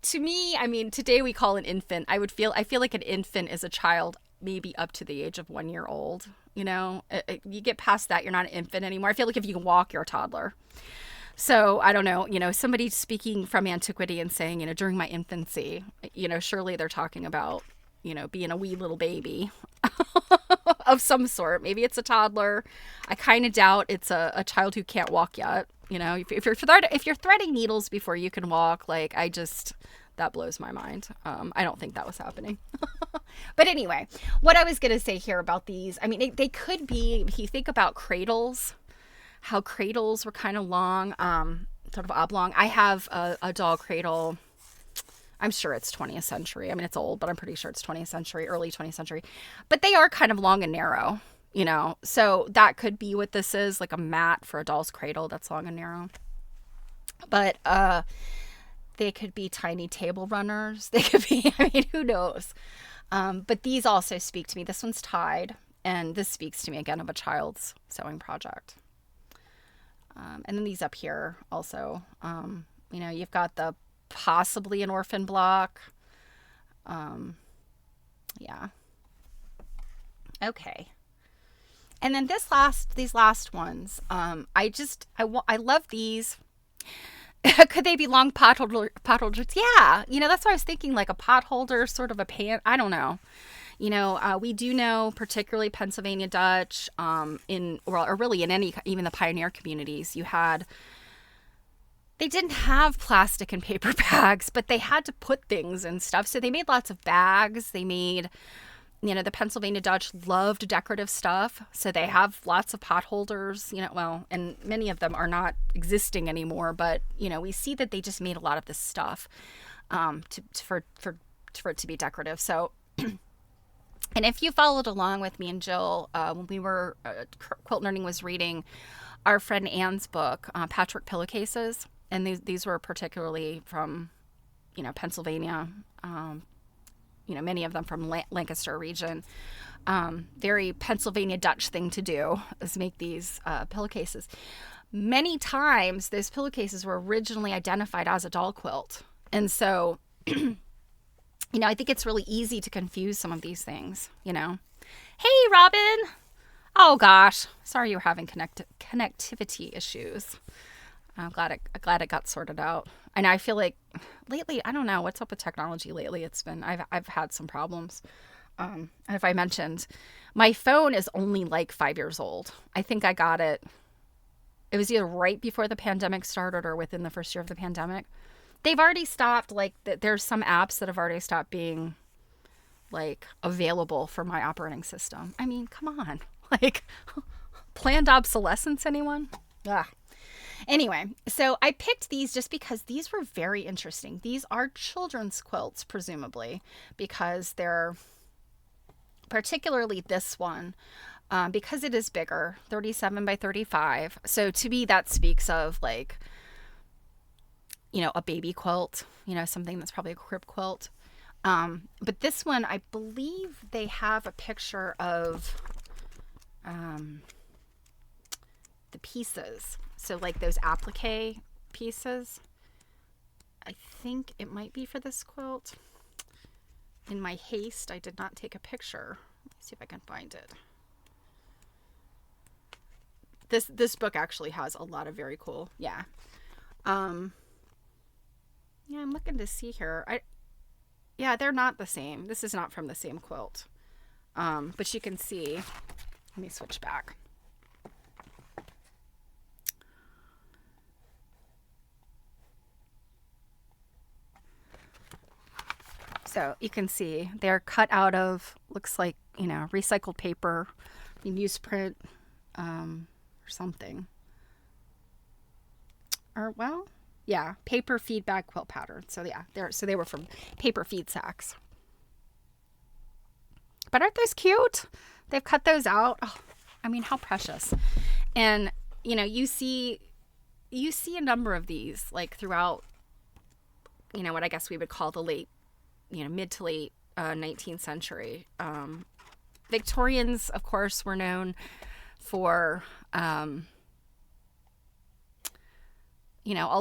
Speaker 3: to me, I mean, today we call an infant. I feel like an infant is a child maybe up to the age of 1 year old. You know, you get past that, you're not an infant anymore. I feel like if you can walk, you're a toddler. So I don't know, you know, somebody speaking from antiquity and saying, you know, during my infancy, you know, surely they're talking about, you know, being a wee little baby of some sort. Maybe it's a toddler. I kind of doubt it's a child who can't walk yet. You know, if you're threading needles before you can walk, like, that blows my mind. I don't think that was happening. But anyway, what I was going to say here about these, I mean, they could be, if you think about cradles, how cradles were kind of long, sort of oblong. I have a doll cradle. I'm sure it's 20th century. I mean, it's old, but I'm pretty sure it's 20th century, early 20th century. But they are kind of long and narrow, you know. So that could be what this is, like a mat for a doll's cradle that's long and narrow. But they could be tiny table runners. They could be, I mean, who knows? But these also speak to me. This one's tied, and this speaks to me, again, of a child's sewing project. And then these up here also, you know, you've got the possibly an orphan block. Yeah. Okay. And then these last ones, I love these. Could they be long potholders? Yeah. That's what I was thinking, like a potholder, sort of a pan. I don't know. We do know, particularly Pennsylvania Dutch, or really in even the pioneer communities, they didn't have plastic and paper bags, but they had to put things and stuff. So they made lots of bags. They made, the Pennsylvania Dutch loved decorative stuff. So they have lots of potholders, and many of them are not existing anymore. But, we see that they just made a lot of this stuff for it to be decorative. So, and if you followed along with me and Jill, when we were, Quilt Learning was reading our friend Anne's book, Patchwork Pillowcases. And these were particularly from, Pennsylvania, many of them from Lancaster region. Very Pennsylvania Dutch thing to do is make these pillowcases. Many times those pillowcases were originally identified as a doll quilt. And so, I think it's really easy to confuse some of these things, Hey, Robin. Oh, gosh. Sorry you're having connectivity issues. I'm glad it got sorted out. And I feel like lately, I don't know what's up with technology lately. I've had some problems. And if I mentioned, my phone is only like 5 years old. I think I got it. It was either right before the pandemic started or within the first year of the pandemic. They've already stopped, there's some apps that have already stopped being available for my operating system. I mean, come on. Planned obsolescence, anyone? Ah. Anyway, so I picked these just because these were very interesting. These are children's quilts, presumably, because they're, particularly this one, because it is bigger, 37 by 35. So to me, that speaks of a baby quilt, something that's probably a crib quilt. But this one, I believe they have a picture of the pieces. So those applique pieces. I think it might be for this quilt. In my haste, I did not take a picture. Let's see if I can find it. This book actually has a lot of very cool, yeah. I'm looking to see here. Yeah, they're not the same. This is not from the same quilt. But you can see, let me switch back. So you can see they're cut out of, looks like, recycled paper, newsprint, or something. Or, well, yeah, paper feedback quilt pattern. So yeah, they were from paper feed sacks. But aren't those cute? They've cut those out. Oh, I mean, how precious. And, you see a number of these, throughout, what I guess we would call the mid to late 19th century. Victorians, of course, were known for, all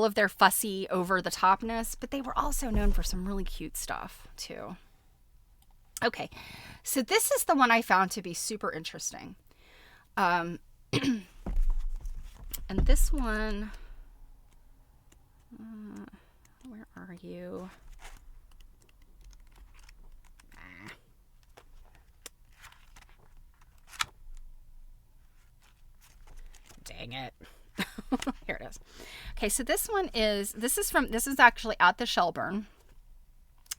Speaker 3: of their fussy over-the-topness, but they were also known for some really cute stuff, too. Okay, so this is the one I found to be super interesting. And this one, where are you? Dang it. Here it is. Okay, so this is actually at the Shelburne,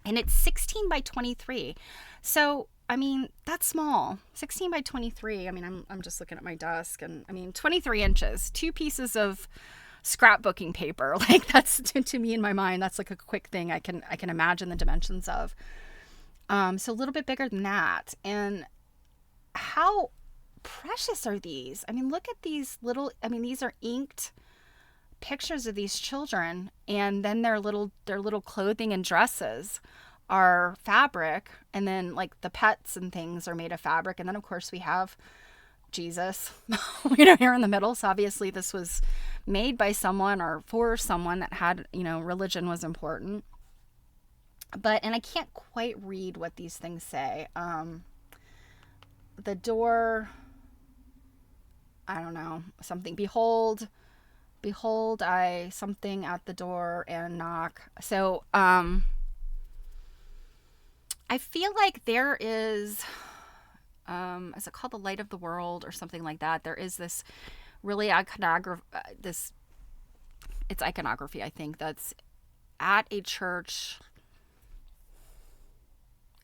Speaker 3: and it's 16 by 23. So, I mean, that's small. 16 by 23. I mean, I'm just looking at my desk, and I mean, 23 inches, 2 pieces of scrapbooking paper. That's to me in my mind, that's a quick thing I can imagine the dimensions of. So a little bit bigger than that. And how precious are these? I mean, look at these these are inked pictures of these children, and then their little clothing and dresses are fabric, and then the pets and things are made of fabric, and then of course we have Jesus here in the middle. So obviously this was made by someone or for someone that had, religion was important. And I can't quite read what these things say. The door, I don't know, something. Behold, Behold, I something at the door and knock. So, I feel like there is, is it called the light of the world or something like that? There is this really it's iconography, I think, that's at a church.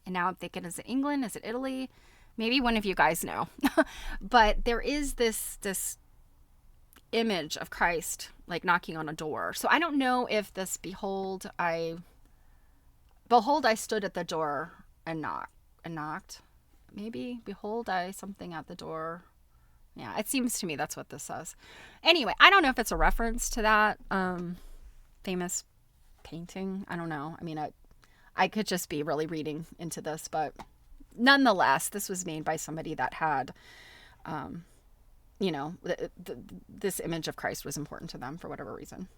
Speaker 3: And now I'm thinking, is it England? Is it Italy? Maybe one of you guys know. But there is this image of Christ like knocking on a door. So I don't know if this behold I stood at the door and knocked. Maybe behold I something at the door. Yeah, it seems to me that's what this says. Anyway, I don't know if it's a reference to that famous painting. I don't know. I mean, I could just be really reading into this, but nonetheless, this was made by somebody that had, this image of Christ was important to them for whatever reason.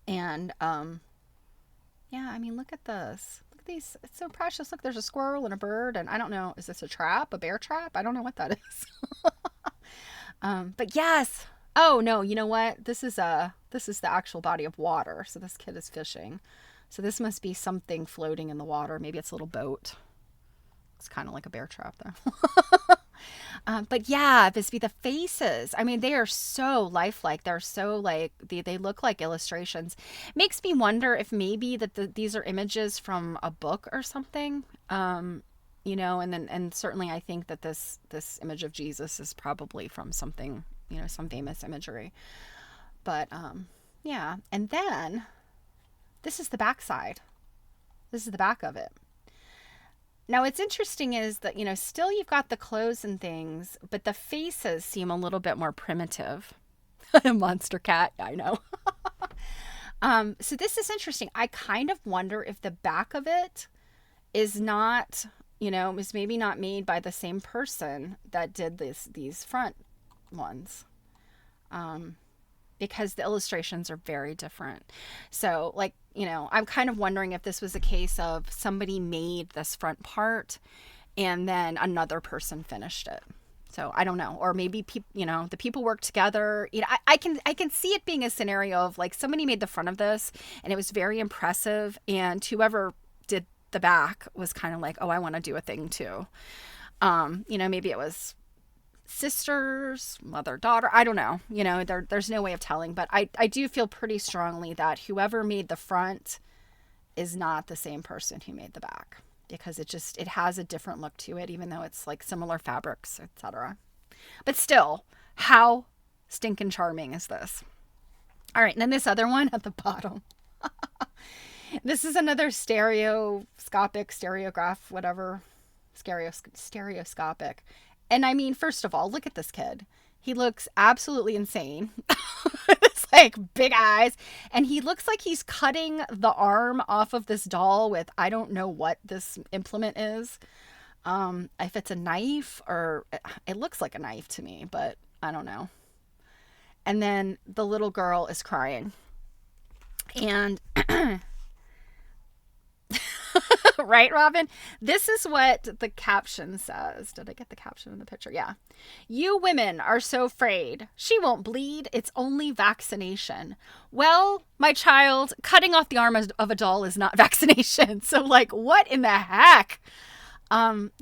Speaker 3: And, yeah, I mean, look at this. Look at these. It's so precious. Look, there's a squirrel and a bird. And I don't know, is this a trap? A bear trap? I don't know what that is. But yes. Oh, no, you know what? This is the actual body of water. So this kid is fishing. So this must be something floating in the water. Maybe it's a little boat. It's kind of like a bear trap, though. But yeah, Bisbee, the faces. I mean, they are so lifelike. They're so like, they look like illustrations. Makes me wonder if maybe these are images from a book or something. And certainly I think that this image of Jesus is probably from something, some famous imagery. But yeah. And then this is the backside. This is the back of it. Now, what's interesting is that, still you've got the clothes and things, but the faces seem a little bit more primitive. Monster cat, I know. So this is interesting. I kind of wonder if the back of it is not, was maybe not made by the same person that did these front ones. Because the illustrations are very different. So like, I'm kind of wondering if this was a case of somebody made this front part and then another person finished it. So I don't know. Or maybe the people worked together. I can see it being a scenario of like somebody made the front of this and it was very impressive, and whoever did the back was kind of like, oh, I want to do a thing too. Maybe it was sisters, mother, daughter, I don't know, there's no way of telling, but I do feel pretty strongly that whoever made the front is not the same person who made the back, because it has a different look to it, even though it's like similar fabrics, etc. But still, how stinking charming is this? All right, and then this other one at the bottom. This is another stereoscopic, stereoscopic. And I mean, first of all, look at this kid. He looks absolutely insane. It's like big eyes. And he looks like he's cutting the arm off of this doll with, I don't know what this implement is. If it's a knife, or it looks like a knife to me, but I don't know. And then the little girl is crying. And right, Robin? This is what the caption says. Did I get the caption in the picture? Yeah. You women are so afraid. She won't bleed. It's only vaccination. Well, my child, cutting off the arm of a doll is not vaccination. So like, what in the heck?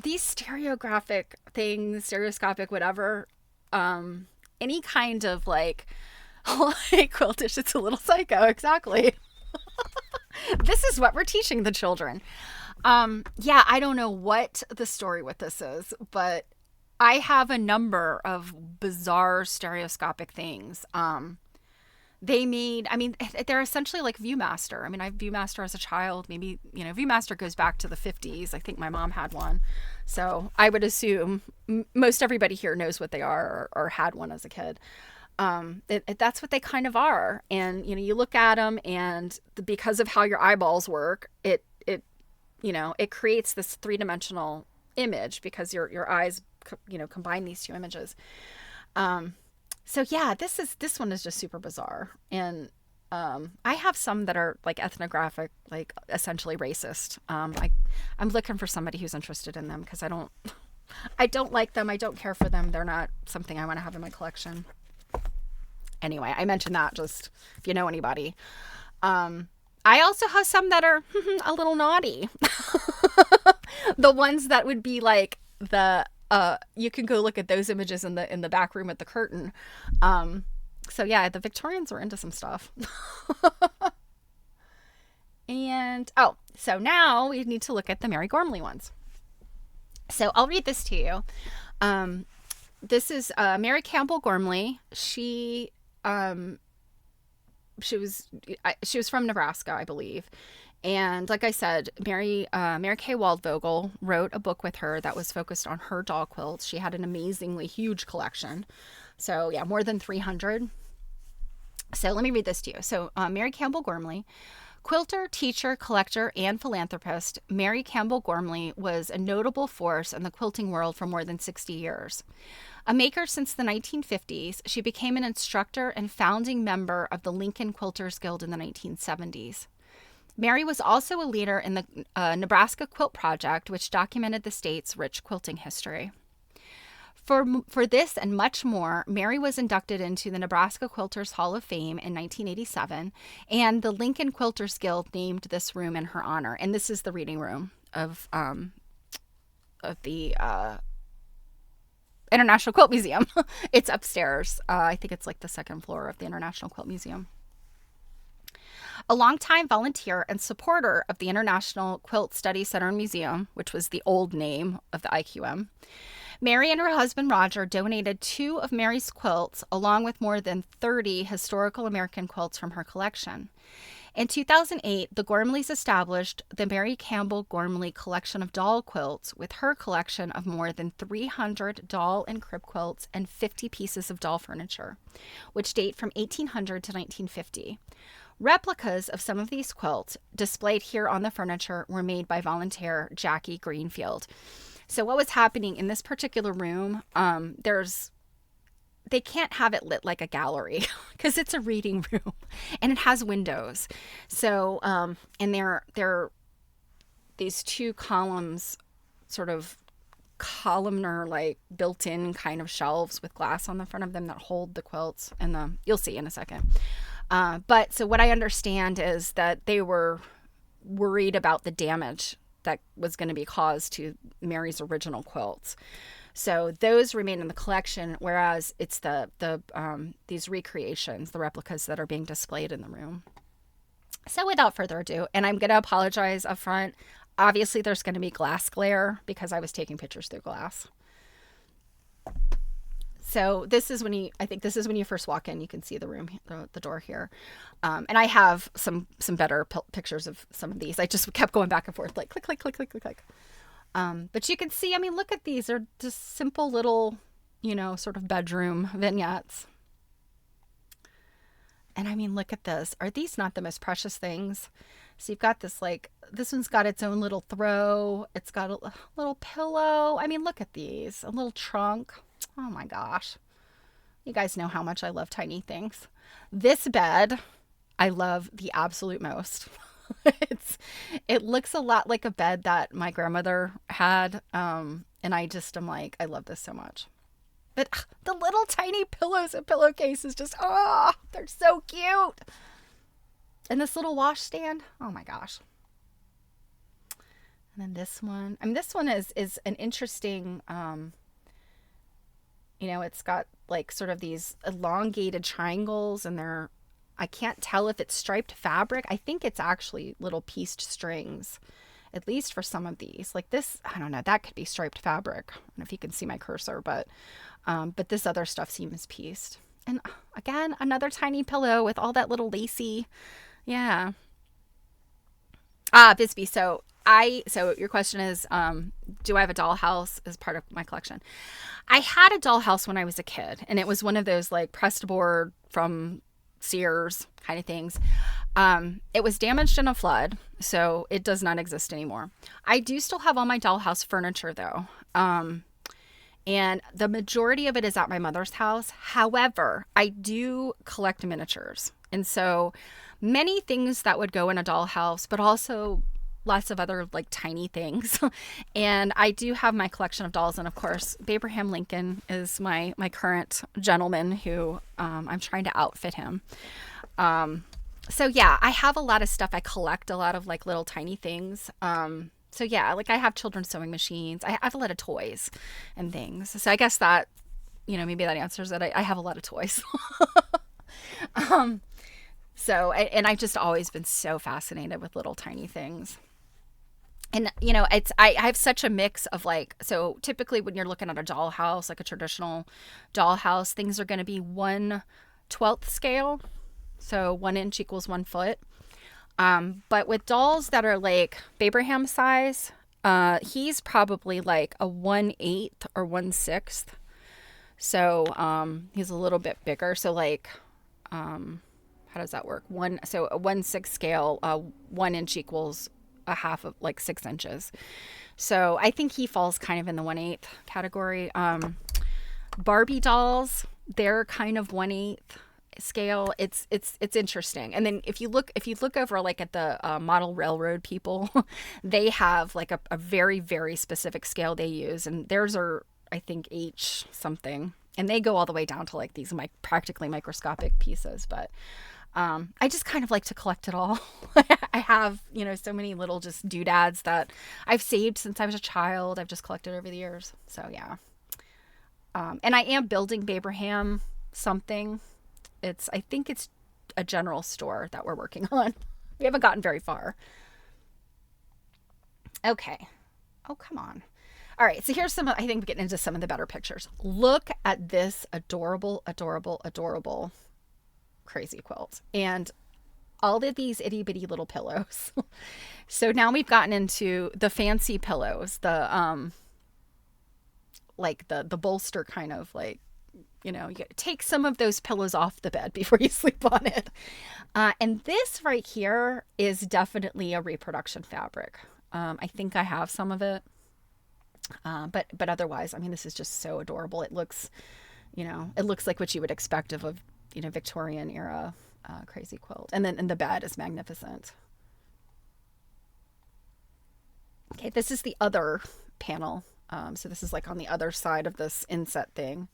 Speaker 3: These stereographic things, stereoscopic, whatever, any kind of like quiltish, it's a little psycho. Exactly. This is what we're teaching the children. Yeah, I don't know what the story with this is, but I have a number of bizarre stereoscopic things. They're essentially like Viewmaster. I mean, I have Viewmaster as a child. Maybe, Viewmaster goes back to the 50s. I think my mom had one. So I would assume most everybody here knows what they are, or had one as a kid. That's what they kind of are. And, you look at them, and because of how your eyeballs work, it creates this three-dimensional image, because your eyes, combine these two images. So yeah, this one is just super bizarre. And, I have some that are like ethnographic, like essentially racist. I'm looking for somebody who's interested in them, because I don't like them. I don't care for them. They're not something I want to have in my collection. Anyway, I mentioned that just if you know anybody. I also have some that are a little naughty. The ones that would be like the you can go look at those images in the back room at the curtain. So yeah, the Victorians were into some stuff. And so now we need to look at the Mary Gormley ones. So I'll read this to you. This is Mary Campbell Gormley. She was from Nebraska, I believe. And like I said, Mary Kay Waldvogel wrote a book with her that was focused on her doll quilts. She had an amazingly huge collection. So yeah, more than 300. So let me read this to you. So Mary Campbell Gormley, quilter, teacher, collector, and philanthropist, Mary Campbell Gormley was a notable force in the quilting world for more than 60 years. A maker since the 1950s, she became an instructor and founding member of the Lincoln Quilters Guild in the 1970s. Mary was also a leader in the Nebraska Quilt Project, which documented the state's rich quilting history. For this and much more, Mary was inducted into the Nebraska Quilters Hall of Fame in 1987, and the Lincoln Quilters Guild named this room in her honor. And this is the reading room of the International Quilt Museum. It's upstairs. I think it's like the second floor of the International Quilt Museum. A longtime volunteer and supporter of the International Quilt Study Center and Museum, which was the old name of the IQM, Mary and her husband Roger donated 2 of Mary's quilts, along with more than 30 historical American quilts from her collection. In 2008, the Gormleys established the Mary Campbell Gormley Collection of Doll Quilts with her collection of more than 300 doll and crib quilts and 50 pieces of doll furniture, which date from 1800 to 1950. Replicas of some of these quilts displayed here on the furniture were made by volunteer Jackie Greenfield. So what was happening in this particular room, they can't have it lit like a gallery because it's a reading room and it has windows. So, and there are these 2 columns, sort of columnar, like built-in kind of shelves with glass on the front of them that hold the quilts, and you'll see in a second. But so what I understand is that they were worried about the damage that was going to be caused to Mary's original quilts. So those remain in the collection, whereas it's these recreations, the replicas that are being displayed in the room. So without further ado, and I'm going to apologize up front, obviously there's going to be glass glare because I was taking pictures through glass. So this is when you first walk in, you can see the room, the door here. And I have some better pictures of some of these. I just kept going back and forth, like click, click, click, click, click, click. But you can see, I mean, look at these. They're just simple little, sort of bedroom vignettes. And I mean, look at this. Are these not the most precious things? So you've got this one's got its own little throw. It's got a little pillow. I mean, look at these. A little trunk. Oh my gosh. You guys know how much I love tiny things. This bed, I love the absolute most. It looks a lot like a bed that my grandmother had. And I love this so much. But the little tiny pillows and pillowcases they're so cute. And this little washstand, oh my gosh. And then this one, this one is an interesting, it's got like sort of these elongated triangles, and I can't tell if it's striped fabric. I think it's actually little pieced strings, at least for some of these. Like this, I don't know, that could be striped fabric. I don't know if you can see my cursor, but this other stuff seems pieced. And again, another tiny pillow with all that little lacy, yeah. Bisbee, so your question is, do I have a dollhouse as part of my collection? I had a dollhouse when I was a kid, and it was one of those like pressed board from Sears kind of things. It was damaged in a flood, so it does not exist anymore. I do still have all my dollhouse furniture though. And the majority of it is at my mother's house. However, I do collect miniatures. And so many things that would go in a dollhouse, but also lots of other like tiny things. And I do have my collection of dolls. And of course, Abraham Lincoln is my current gentleman who I'm trying to outfit him. So yeah, I have a lot of stuff. I collect a lot of like little tiny things. So yeah, like I have children's sewing machines. I have a lot of toys and things. So I guess that, maybe that answers it. I have a lot of toys. And I've just always been so fascinated with little tiny things. And, I have such a mix of like, so typically when you're looking at a dollhouse, like a traditional dollhouse, things are going to be 1/12 scale. So 1 inch equals 1 foot. But with dolls that are like Abraham size, he's probably like a 1/8 or 1/6. So, he's a little bit bigger. So like, how does that work? So a 1/6 scale, 1 inch equals a half of like 6 inches. So I think he falls kind of in the 1/8 category. Barbie dolls, they're kind of 1/8 scale. It's interesting. And then if you look over like at the model railroad people, they have like a very, very specific scale they use. And theirs are, I think, H something. And they go all the way down to like these practically microscopic pieces. But I just kind of like to collect it all. I have, so many little just doodads that I've saved since I was a child. I've just collected over the years. So yeah. And I am building Abraham something. I think it's a general store that we're working on. We haven't gotten very far. Okay. Oh, come on. All right. So here's I think we're getting into some of the better pictures. Look at this adorable, adorable, adorable crazy quilt. And all of these itty bitty little pillows. So now we've gotten into the fancy pillows, like the bolster kind of like, you gotta take some of those pillows off the bed before you sleep on it. And this right here is definitely a reproduction fabric. I think I have some of it. But otherwise, I mean, this is just so adorable. It looks, it looks like what you would expect of a, Victorian era crazy quilt. And the bed is magnificent. Okay, this is the other panel. So this is like on the other side of this inset thing.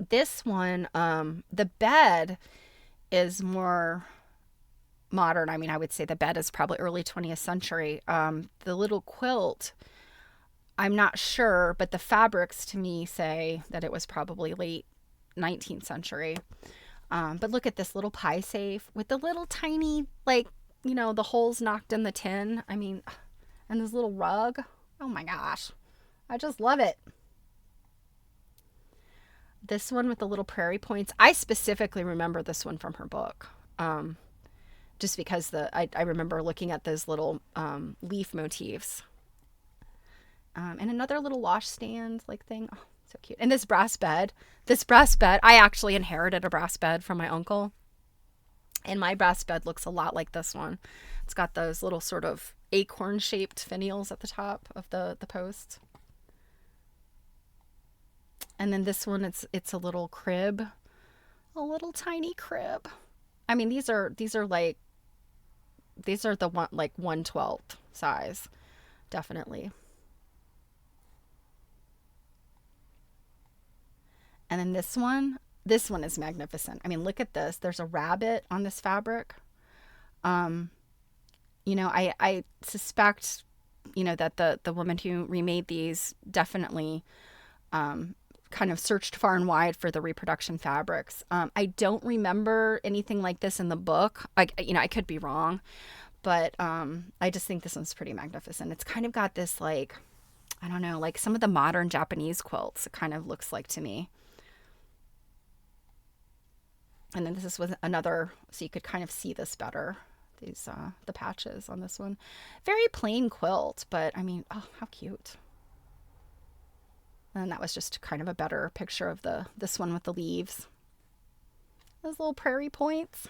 Speaker 3: This one, the bed is more modern. I mean, I would say the bed is probably early 20th century. The little quilt, I'm not sure, but the fabrics to me say that it was probably late 19th century. But look at this little pie safe with the little tiny, like, the holes knocked in the tin. I mean, and this little rug. Oh my gosh. I just love it. This one with the little prairie points. I specifically remember this one from her book. Just because I remember looking at those little leaf motifs. And another little washstand like thing. Oh, so cute. And this brass bed. I actually inherited a brass bed from my uncle. And my brass bed looks a lot like this one. It's got those little sort of acorn-shaped finials at the top of the post. And then this one, it's a little crib, a little tiny crib. I mean, these are the 1/12 size, definitely. And then this one is magnificent. I mean, look at this. There's a rabbit on this fabric. I suspect, that the woman who remade these definitely kind of searched far and wide for the reproduction fabrics. I don't remember anything like this in the book. I could be wrong, but I just think this one's pretty magnificent. It's kind of got this like, I don't know, like some of the modern Japanese quilts. It kind of looks like to me. And then this was another, so you could kind of see this better. These the patches on this one, very plain quilt, but I mean, oh, how cute. And that was just kind of a better picture of this one with the leaves. Those little prairie points.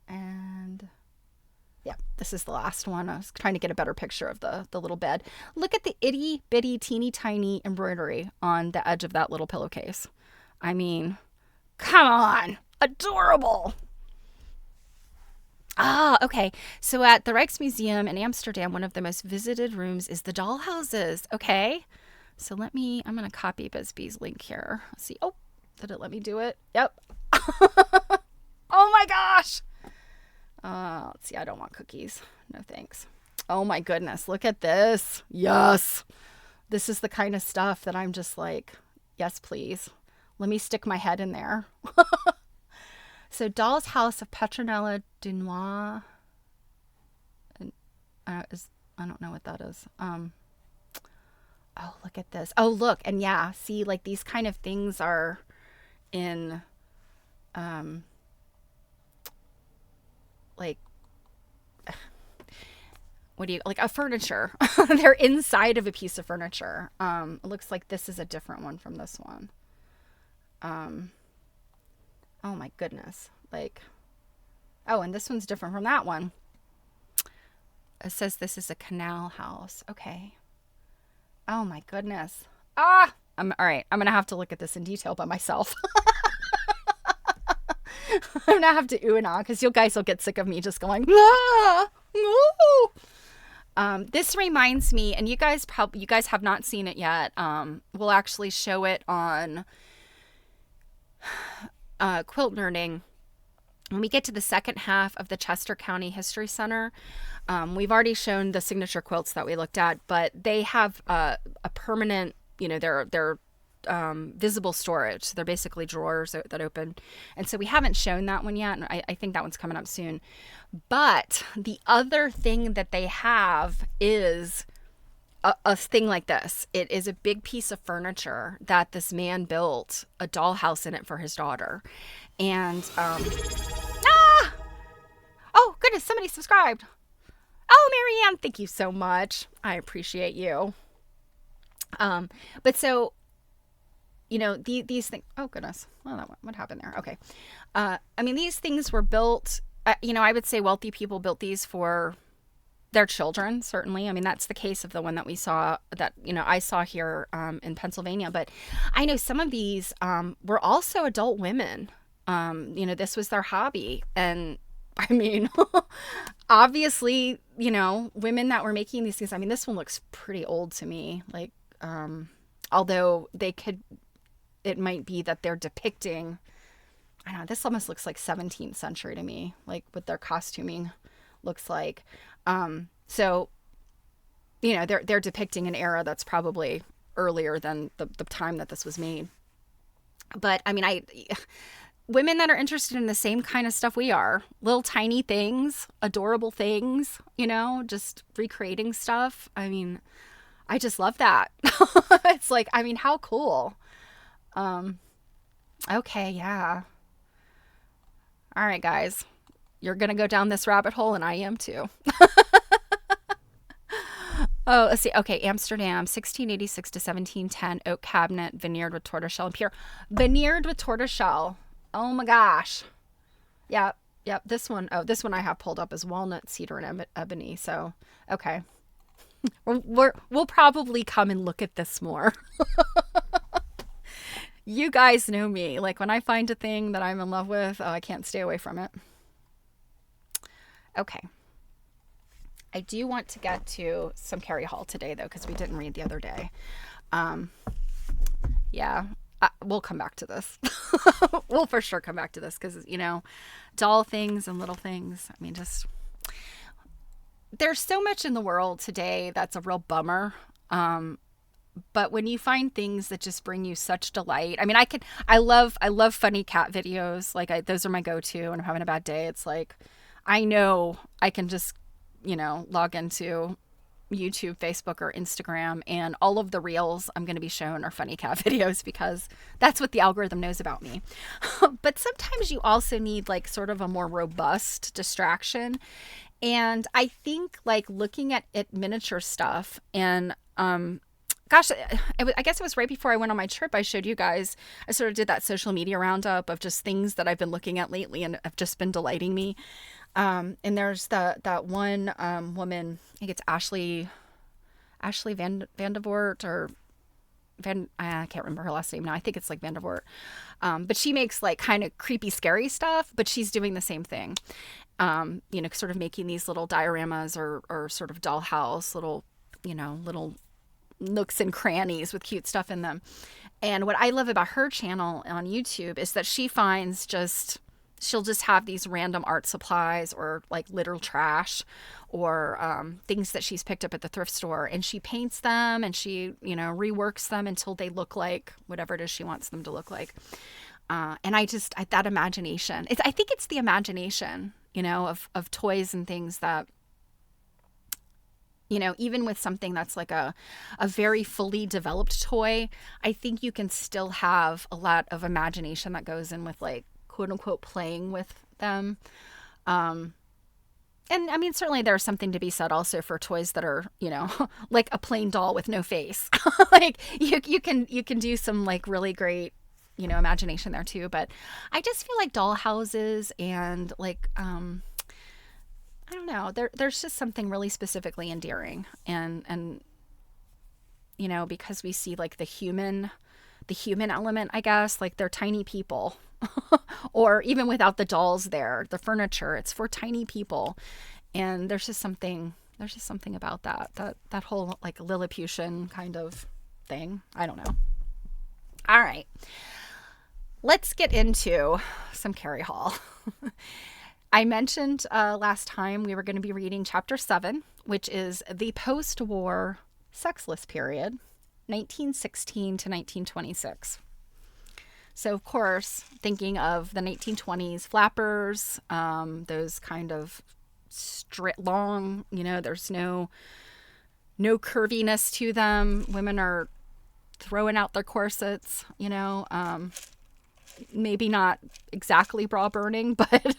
Speaker 3: And yeah, this is the last one. I was trying to get a better picture of the little bed. Look at the itty bitty teeny tiny embroidery on the edge of that little pillowcase. I mean, come on, adorable. Ah, okay. So at the Rijksmuseum in Amsterdam, one of the most visited rooms is the dollhouses. Okay. So I'm going to copy Bisbee's link here. Let's see. Oh, did it let me do it? Yep. Oh my gosh. Let's see. I don't want cookies. No thanks. Oh my goodness. Look at this. Yes. This is the kind of stuff that I'm just like, yes, please. Let me stick my head in there. So Doll's House of Petronella Dunois. I don't know what that is. Oh, look at this. Oh, look. And yeah, see, like these kind of things are in, like, what do you, like a furniture. They're inside of a piece of furniture. It looks like this is a different one from this one. Oh my goodness. Like, oh, and this one's different from that one. It says this is a canal house. Okay. Oh my goodness. All right. I'm going to have to look at this in detail by myself. I'm going to have to ooh and ah because you guys will get sick of me just going, ah, ooh. This reminds me, and you guys have not seen it yet. We'll actually show it on Quilt Nerding. When we get to the second half of the Chester County History Center, we've already shown the signature quilts that we looked at, but they have a permanent, they're visible storage. So they're basically drawers that open. And so we haven't shown that one yet. And I think that one's coming up soon. But the other thing that they have is a thing like this. It is a big piece of furniture that this man built a dollhouse in it for his daughter. And, oh goodness, somebody subscribed. Oh, Marianne, thank you so much. I appreciate you. But so, these things, oh goodness, well, what happened there? Okay. These things were built, I would say wealthy people built these for their children, certainly. I mean, that's the case of the one that we saw that, I saw here, in Pennsylvania, but I know some of these, were also adult women. This was their hobby. And I mean, obviously, women that were making these things, this one looks pretty old to me. Like, although it might be that they're depicting, I don't know, this almost looks like 17th century to me, like what their costuming looks like. So, they're depicting an era that's probably earlier than the time that this was made. But women that are interested in the same kind of stuff we are, little tiny things, adorable things, just recreating stuff. I just love that. It's like, how cool. Okay, yeah. All right, guys. You're going to go down this rabbit hole, and I am too. Oh, let's see. Okay, Amsterdam, 1686 to 1710, oak cabinet, veneered with tortoiseshell and pierre. Veneered with tortoiseshell. Oh my gosh. Yep. This one I have pulled up as walnut, cedar, and ebony. So, okay. We'll probably come and look at this more. You guys know me. Like when I find a thing that I'm in love with, I can't stay away from it. Okay. I do want to get to some Carrie Hall today, though, because we didn't read the other day. Yeah, we'll come back to this. We'll for sure come back to this because, doll things and little things. There's so much in the world today that's a real bummer. But when you find things that just bring you such delight, I love funny cat videos. Like those are my go-to when I'm having a bad day. It's like, I know I can just, log into YouTube, Facebook, or Instagram, and all of the reels I'm going to be shown are funny cat videos because that's what the algorithm knows about me. But sometimes you also need like sort of a more robust distraction. And I think like looking at miniature stuff and, gosh, I guess it was right before I went on my trip. I showed you guys, I sort of did that social media roundup of just things that I've been looking at lately and have just been delighting me. And there's that one woman, I think it's Ashley Vandevort or I can't remember her last name now. I think it's like Vandevort. But she makes like kind of creepy, scary stuff, but she's doing the same thing. Sort of making these little dioramas or sort of dollhouse, little nooks and crannies with cute stuff in them. And what I love about her channel on YouTube is that she'll just have these random art supplies or like literal trash or things that she's picked up at the thrift store, and she paints them and she, reworks them until they look like whatever it is she wants them to look like. And that imagination, I think it's the imagination, of toys and things that, even with something that's like a very fully developed toy, I think you can still have a lot of imagination that goes in with like, quote unquote, playing with them. And I mean, certainly there's something to be said also for toys that are, like a plain doll with no face. Like you can do some like really great, imagination there too. But I just feel like doll houses and like, I don't know, there's just something really specifically endearing and, because we see like the human element, I guess, like they're tiny people. Or even without the dolls there, the furniture, it's for tiny people. And there's just something about that whole like Lilliputian kind of thing. I don't know. All right. Let's get into some Carrie Hall. I mentioned last time we were going to be reading chapter 7, which is the post-war sexless period, 1916 to 1926. So, of course, thinking of the 1920s flappers, those kind of straight, long, there's no curviness to them. Women are throwing out their corsets, maybe not exactly bra burning, but,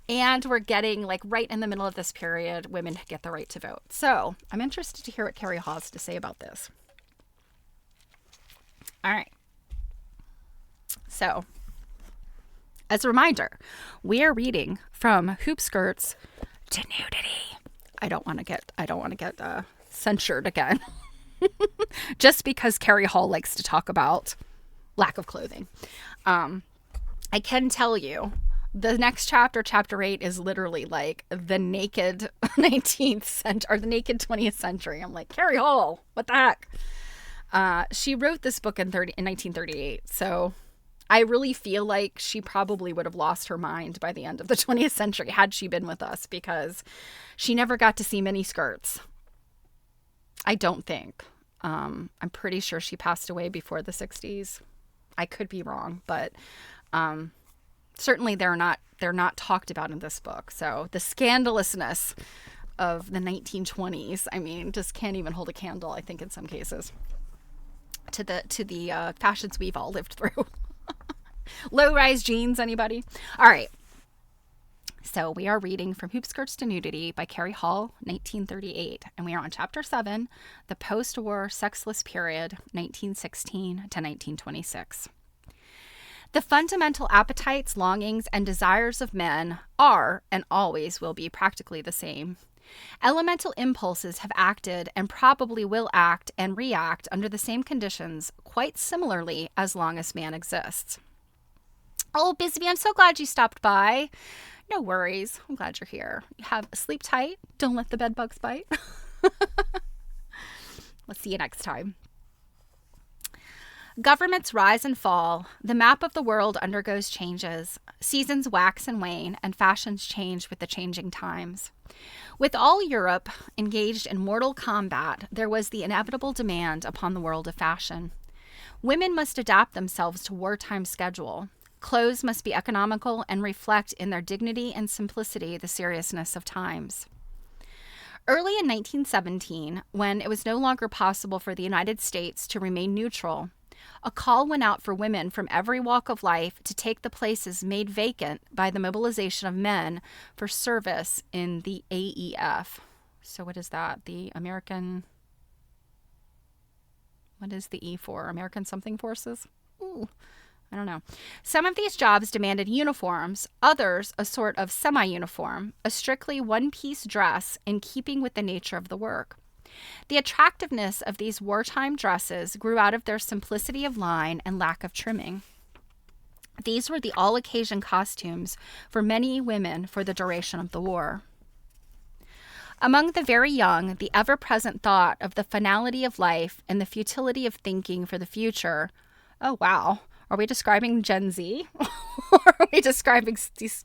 Speaker 3: and we're getting like right in the middle of this period, women get the right to vote. So I'm interested to hear what Carrie Hall has to say about this. All right. So, as a reminder, we are reading from Hoopskirts to Nudity. I don't want to get censured again, just because Carrie Hall likes to talk about lack of clothing. I can tell you, the next chapter, chapter 8, is literally like the naked 19th century or the naked 20th century. I'm like, Carrie Hall, what the heck? She wrote this book in 1938, so I really feel like she probably would have lost her mind by the end of the 20th century had she been with us, because she never got to see mini skirts. I don't think. I'm pretty sure she passed away before the 60s. I could be wrong, but certainly they're not talked about in this book. So the scandalousness of the 1920s, I mean, just can't even hold a candle, I think, in some cases, to the fashions we've all lived through. Low-rise jeans, anybody? All right. So we are reading from Hoopskirts to Nudity by Carrie Hall, 1938. And we are on chapter 7, the post-war sexless period, 1916 to 1926. The fundamental appetites, longings, and desires of men are, and always will be, practically the same. Elemental impulses have acted and probably will act and react under the same conditions quite similarly as long as man exists. Oh, Bisbee, I'm so glad you stopped by. No worries. I'm glad you're here. Sleep tight. Don't let the bed bugs bite. Let's see you next time. Governments rise and fall. The map of the world undergoes changes. Seasons wax and wane, and fashions change with the changing times. With all Europe engaged in mortal combat, there was the inevitable demand upon the world of fashion. Women must adapt themselves to wartime schedule. Clothes must be economical and reflect in their dignity and simplicity the seriousness of times. Early in 1917, when it was no longer possible for the United States to remain neutral, a call went out for women from every walk of life to take the places made vacant by the mobilization of men for service in the AEF. So what is that? The American... What is the E for? American something forces? Ooh, I don't know. Some of these jobs demanded uniforms, others a sort of semi-uniform, a strictly one-piece dress in keeping with the nature of the work. The attractiveness of these wartime dresses grew out of their simplicity of line and lack of trimming. These were the all-occasion costumes for many women for the duration of the war. Among the very young, the ever-present thought of the finality of life and the futility of thinking for the future. Oh, wow. Are we describing Gen Z? Or are we describing these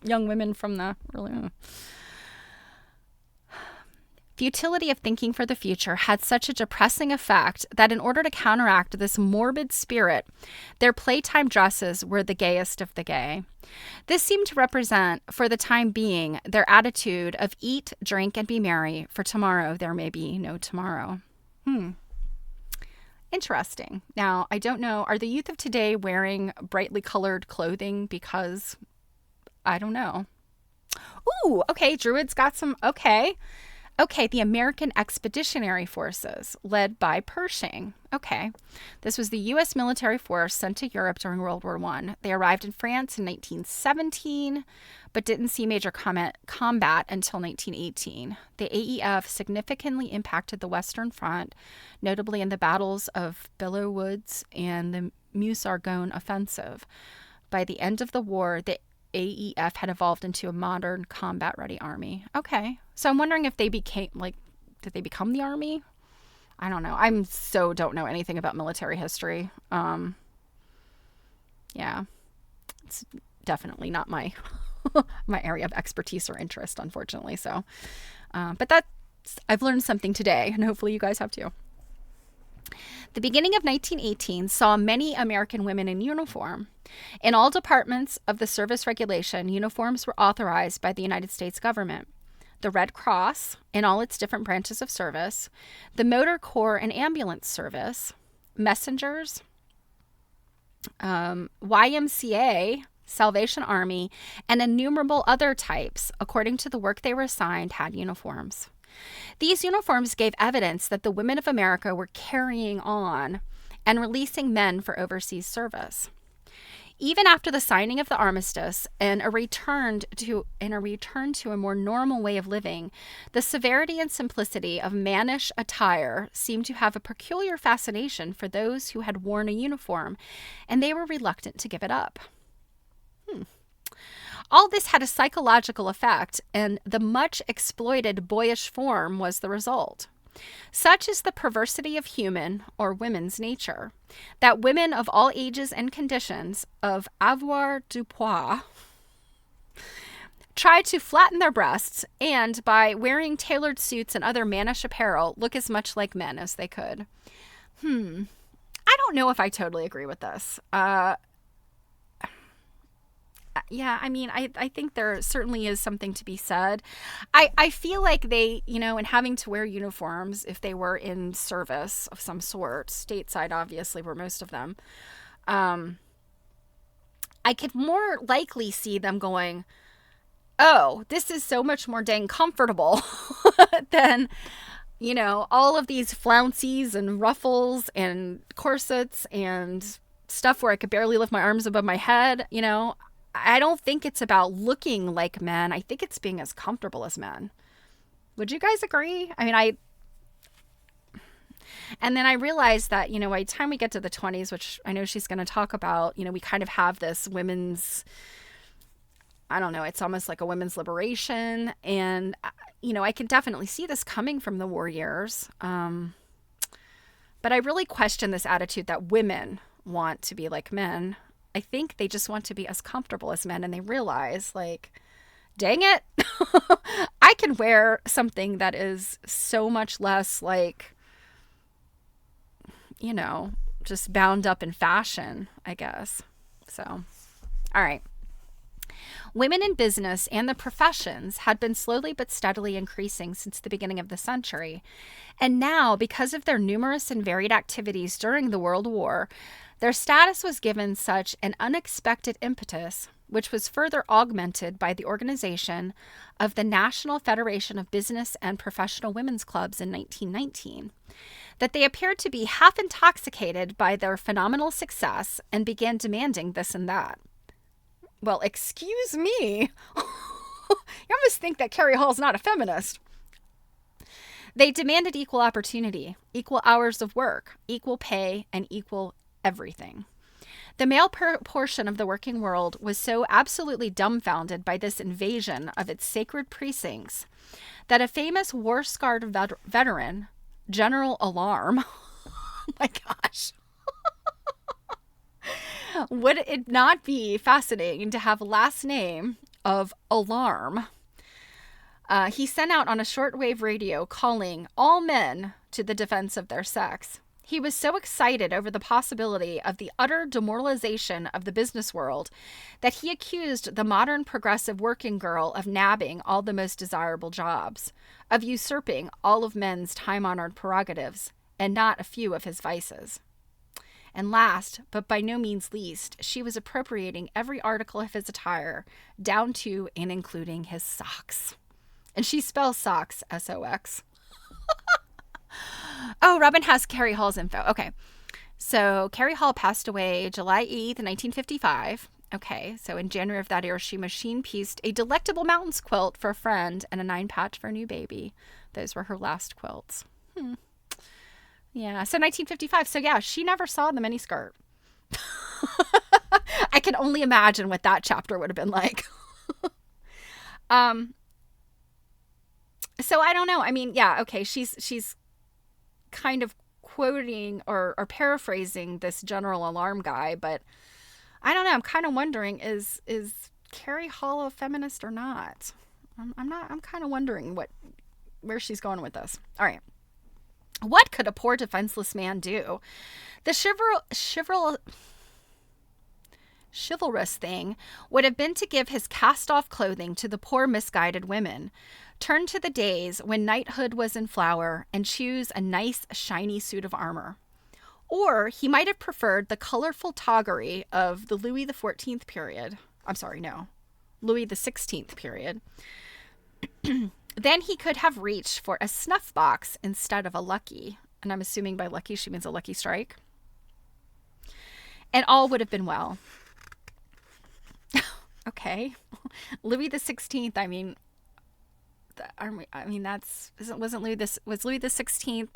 Speaker 3: young women from the early... Futility of thinking for the future had such a depressing effect that in order to counteract this morbid spirit, their playtime dresses were the gayest of the gay. This seemed to represent, for the time being, their attitude of eat, drink, and be merry, for tomorrow there may be no tomorrow. Interesting. Now, I don't know, are the youth of today wearing brightly colored clothing because, I don't know. Ooh, okay, Druids got some, okay. Okay, the American Expeditionary Forces, led by Pershing. Okay, this was the U.S. military force sent to Europe during World War I. They arrived in France in 1917, but didn't see major combat until 1918. The AEF significantly impacted the Western Front, notably in the battles of Belleau Woods and the Meuse-Argonne offensive. By the end of the war, the AEF had evolved into a modern combat-ready army. Okay. So I'm wondering if they became, did they become the army? I don't know. Don't know anything about military history. Yeah. It's definitely not my my area of expertise or interest, unfortunately. So, but I've learned something today, and hopefully you guys have too. The beginning of 1918 saw many American women in uniform. In all departments of the service regulation, uniforms were authorized by the United States government. The Red Cross, in all its different branches of service, the Motor Corps and Ambulance Service, messengers, YMCA, Salvation Army, and innumerable other types, according to the work they were assigned, had uniforms. These uniforms gave evidence that the women of America were carrying on and releasing men for overseas service. Even after the signing of the armistice and a return to a more normal way of living, the severity and simplicity of mannish attire seemed to have a peculiar fascination for those who had worn a uniform, and they were reluctant to give it up. All this had a psychological effect, and the much exploited boyish form was the result. Such is the perversity of human or women's nature, that women of all ages and conditions of avoirdupois try to flatten their breasts and, by wearing tailored suits and other mannish apparel, look as much like men as they could. I don't know if I totally agree with this. Yeah, I mean, I think there certainly is something to be said. I feel like they, in having to wear uniforms, if they were in service of some sort, stateside obviously were most of them, I could more likely see them going, oh, this is so much more dang comfortable than, all of these flouncies and ruffles and corsets and stuff where I could barely lift my arms above my head, I don't think it's about looking like men. I think it's being as comfortable as men. Would you guys agree? I mean, and then I realized that, by the time we get to the 20s, which I know she's going to talk about, we kind of have this women's, I don't know, it's almost like a women's liberation. And, I can definitely see this coming from the war years. But I really question this attitude that women want to be like men. I think they just want to be as comfortable as men, and they realize, dang it, I can wear something that is so much less just bound up in fashion, I guess. So, all right. Women in business and the professions had been slowly but steadily increasing since the beginning of the century. And now, because of their numerous and varied activities during the World War, their status was given such an unexpected impetus, which was further augmented by the organization of the National Federation of Business and Professional Women's Clubs in 1919, that they appeared to be half intoxicated by their phenomenal success and began demanding this and that. Well, excuse me. You almost think that Carrie Hall is not a feminist. They demanded equal opportunity, equal hours of work, equal pay, and equal everything. The male portion of the working world was so absolutely dumbfounded by this invasion of its sacred precincts that a famous war-scarred veteran, General Alarm, oh my gosh, would it not be fascinating to have a last name of Alarm? He sent out on a shortwave radio calling all men to the defense of their sex. He was so excited over the possibility of the utter demoralization of the business world that he accused the modern progressive working girl of nabbing all the most desirable jobs, of usurping all of men's time-honored prerogatives, and not a few of his vices. And last, but by no means least, she was appropriating every article of his attire, down to and including his socks. And she spells socks, S-O-X. Oh, Robin has Carrie Hall's info. Okay. So Carrie Hall passed away July 8th, 1955. Okay. So in January of that year, she machine-pieced a delectable mountains quilt for a friend and a 9-patch for a new baby. Those were her last quilts. Yeah. So 1955. So yeah, she never saw the miniskirt. I can only imagine what that chapter would have been like. So I don't know. I mean, yeah, okay. She's kind of quoting or paraphrasing this General Alarm guy, but I don't know. I'm kind of wondering, is Carrie Hall a feminist or not? I'm kind of wondering where she's going with this. All right. What could a poor defenseless man do? The chivalrous thing would have been to give his cast-off clothing to the poor misguided women, turn to the days when knighthood was in flower, and choose a nice shiny suit of armor. Or he might have preferred the colorful toggery of the Louis XIV period. I'm sorry, no. Louis XVI period. Then he could have reached for a snuff box instead of a lucky. And I'm assuming by lucky she means a lucky strike. And all would have been well. Okay. Louis XVI, I mean, was Louis the 16th?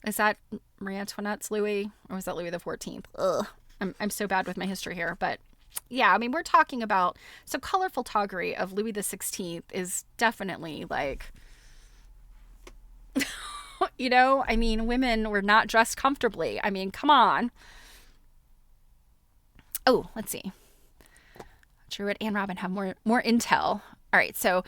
Speaker 3: Is that Marie Antoinette's Louis, or was that Louis the 14th? Ugh. I'm so bad with my history here, but yeah, I mean, we're talking about, so colorful toggery of Louis the 16th is definitely like, you know, I mean, women were not dressed comfortably. I mean, come on. Oh, let's see. Druid and Robin have more intel. All right, so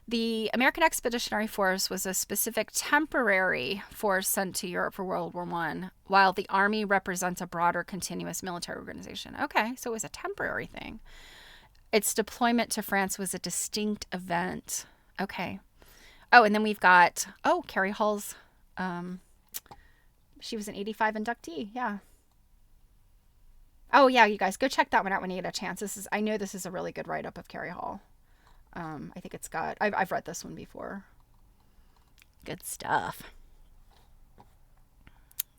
Speaker 3: the American Expeditionary Force was a specific temporary force sent to Europe for World War I, while the Army represents a broader continuous military organization. Okay, so it was a temporary thing. Its deployment to France was a distinct event. Okay. Oh, and then we've got, Carrie Hall's, she was an 85 inductee, yeah. Oh, yeah, you guys, go check that one out when you get a chance. I know this is a really good write-up of Carrie Hall. I think it's got, I've read this one before. Good stuff.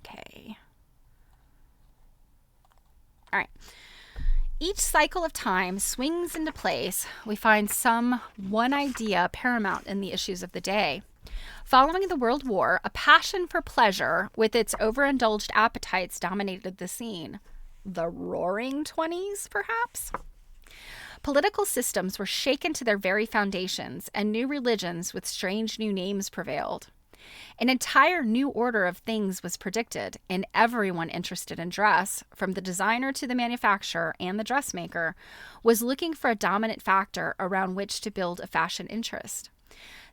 Speaker 3: Okay. All right. Each cycle of time swings into place. We find some one idea paramount in the issues of the day. Following the World War, a passion for pleasure with its overindulged appetites dominated the scene. The Roaring 20s, perhaps? Political systems were shaken to their very foundations, and new religions with strange new names prevailed. An entire new order of things was predicted, and everyone interested in dress, from the designer to the manufacturer and the dressmaker, was looking for a dominant factor around which to build a fashion interest.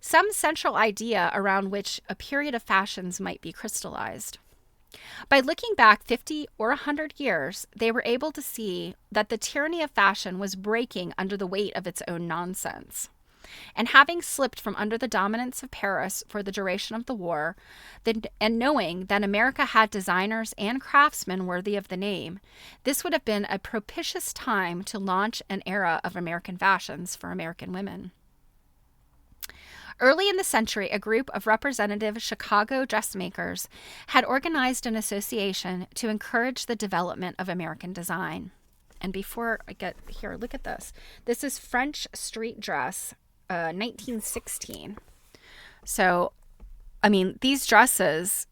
Speaker 3: Some central idea around which a period of fashions might be crystallized. By looking back 50 or 100 years, they were able to see that the tyranny of fashion was breaking under the weight of its own nonsense. And having slipped from under the dominance of Paris for the duration of the war, and knowing that America had designers and craftsmen worthy of the name, this would have been a propitious time to launch an era of American fashions for American women. Early in the century, a group of representative Chicago dressmakers had organized an association to encourage the development of American design. And before I get here, look at this. This is French Street Dress, 1916. So, I mean, these dresses,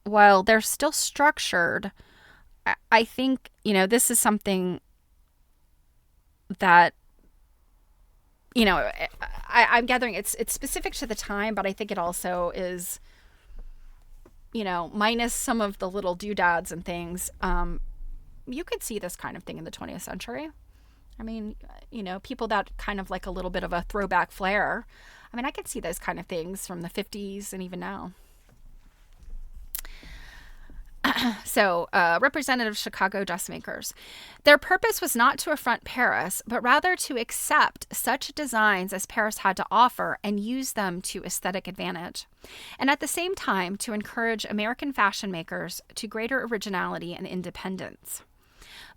Speaker 3: while they're still structured, I think, this is something that, I'm gathering it's specific to the time, but I think it also is, minus some of the little doodads and things. You could see this kind of thing in the 20th century. I mean, people that kind of like a little bit of a throwback flair. I mean, I could see those kind of things from the 50s and even now. So, Representative Chicago dressmakers. Their purpose was not to affront Paris, but rather to accept such designs as Paris had to offer and use them to aesthetic advantage, and at the same time to encourage American fashion makers to greater originality and independence.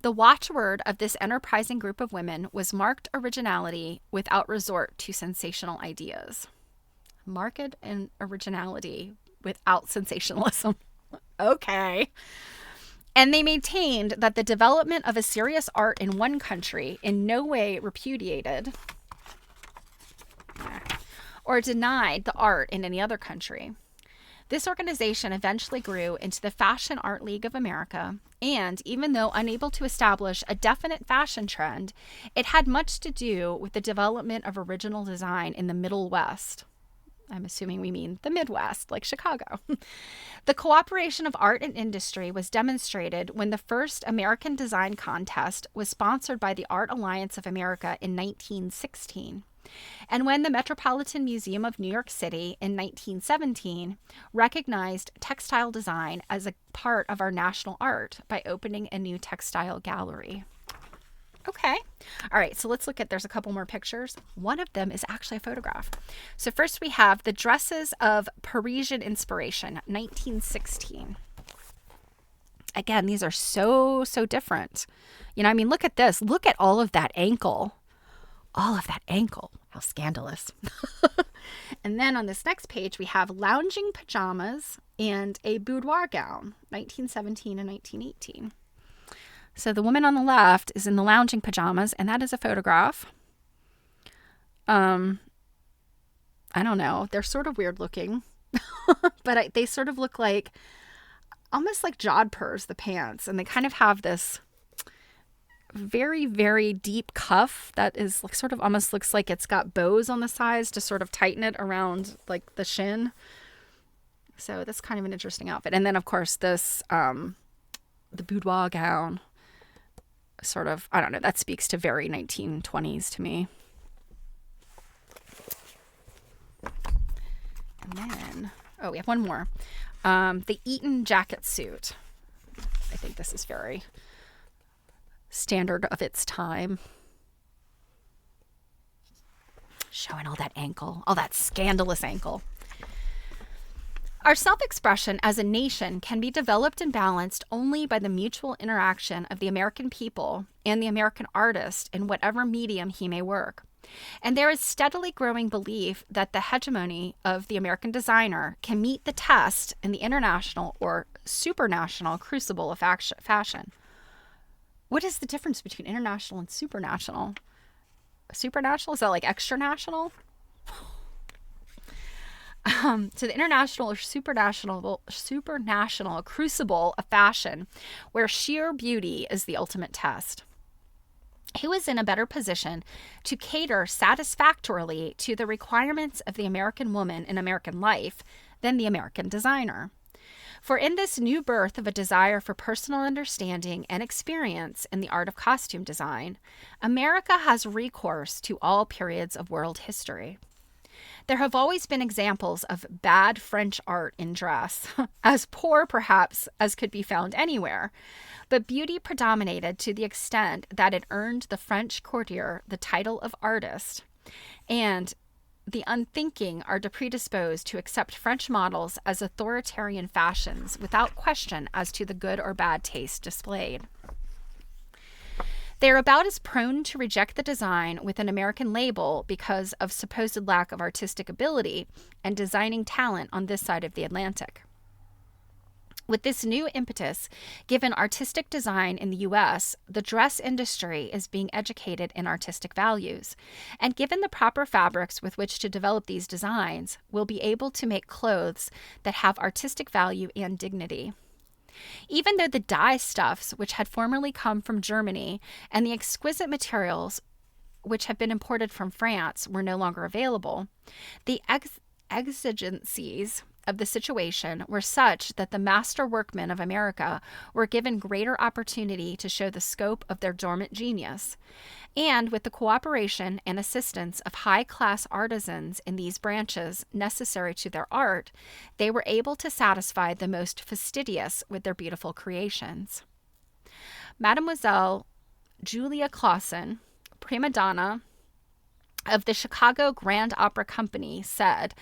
Speaker 3: The watchword of this enterprising group of women was marked originality without resort to sensational ideas. Marked and originality without sensationalism. Okay. And they maintained that the development of a serious art in one country in no way repudiated or denied the art in any other country. This organization eventually grew into the Fashion Art League of America, and even though unable to establish a definite fashion trend, it had much to do with the development of original design in the Middle West. I'm assuming we mean the Midwest, like Chicago. The cooperation of art and industry was demonstrated when the first American Design Contest was sponsored by the Art Alliance of America in 1916, and when the Metropolitan Museum of New York City in 1917 recognized textile design as a part of our national art by opening a new textile gallery. Okay. All right. So let's look at, there's a couple more pictures. One of them is actually a photograph. So first we have the dresses of Parisian inspiration, 1916. Again, these are so different. I mean, look at this. Look at all of that ankle. All of that ankle. How scandalous. And then on this next page, we have lounging pajamas and a boudoir gown, 1917 and 1918. So the woman on the left is in the lounging pajamas, and that is a photograph. I don't know. They're sort of weird looking, but they sort of look like, almost like jodhpurs, the pants, and they kind of have this very, very deep cuff that is like sort of almost looks like it's got bows on the sides to sort of tighten it around like the shin. So that's kind of an interesting outfit. And then of course this, the boudoir gown, sort of, I don't know, that speaks to very 1920s to me. And then, we have one more. The Eton jacket suit. I think this is very standard of its time. Showing all that ankle, all that scandalous ankle. Our self-expression as a nation can be developed and balanced only by the mutual interaction of the American people and the American artist in whatever medium he may work. And there is steadily growing belief that the hegemony of the American designer can meet the test in the international or supranational crucible of fashion. What is the difference between international and supranational? Supranational? Is that like extra national? To the international or supranational crucible of fashion, where sheer beauty is the ultimate test. Who is in a better position to cater satisfactorily to the requirements of the American woman in American life than the American designer? For in this new birth of a desire for personal understanding and experience in the art of costume design, America has recourse to all periods of world history. There have always been examples of bad French art in dress, as poor perhaps as could be found anywhere, but beauty predominated to the extent that it earned the French courtier the title of artist, and the unthinking are predisposed to accept French models as authoritarian fashions without question as to the good or bad taste displayed. They are about as prone to reject the design with an American label because of supposed lack of artistic ability and designing talent on this side of the Atlantic. With this new impetus given artistic design in the U.S., the dress industry is being educated in artistic values, and given the proper fabrics with which to develop these designs, will be able to make clothes that have artistic value and dignity. Even though the dye stuffs, which had formerly come from Germany, and the exquisite materials which had been imported from France were no longer available, the exigencies of the situation were such that the master workmen of America were given greater opportunity to show the scope of their dormant genius. And with the cooperation and assistance of high-class artisans in these branches necessary to their art, they were able to satisfy the most fastidious with their beautiful creations. Mademoiselle Julia Clausen, prima donna of the Chicago Grand Opera Company, said,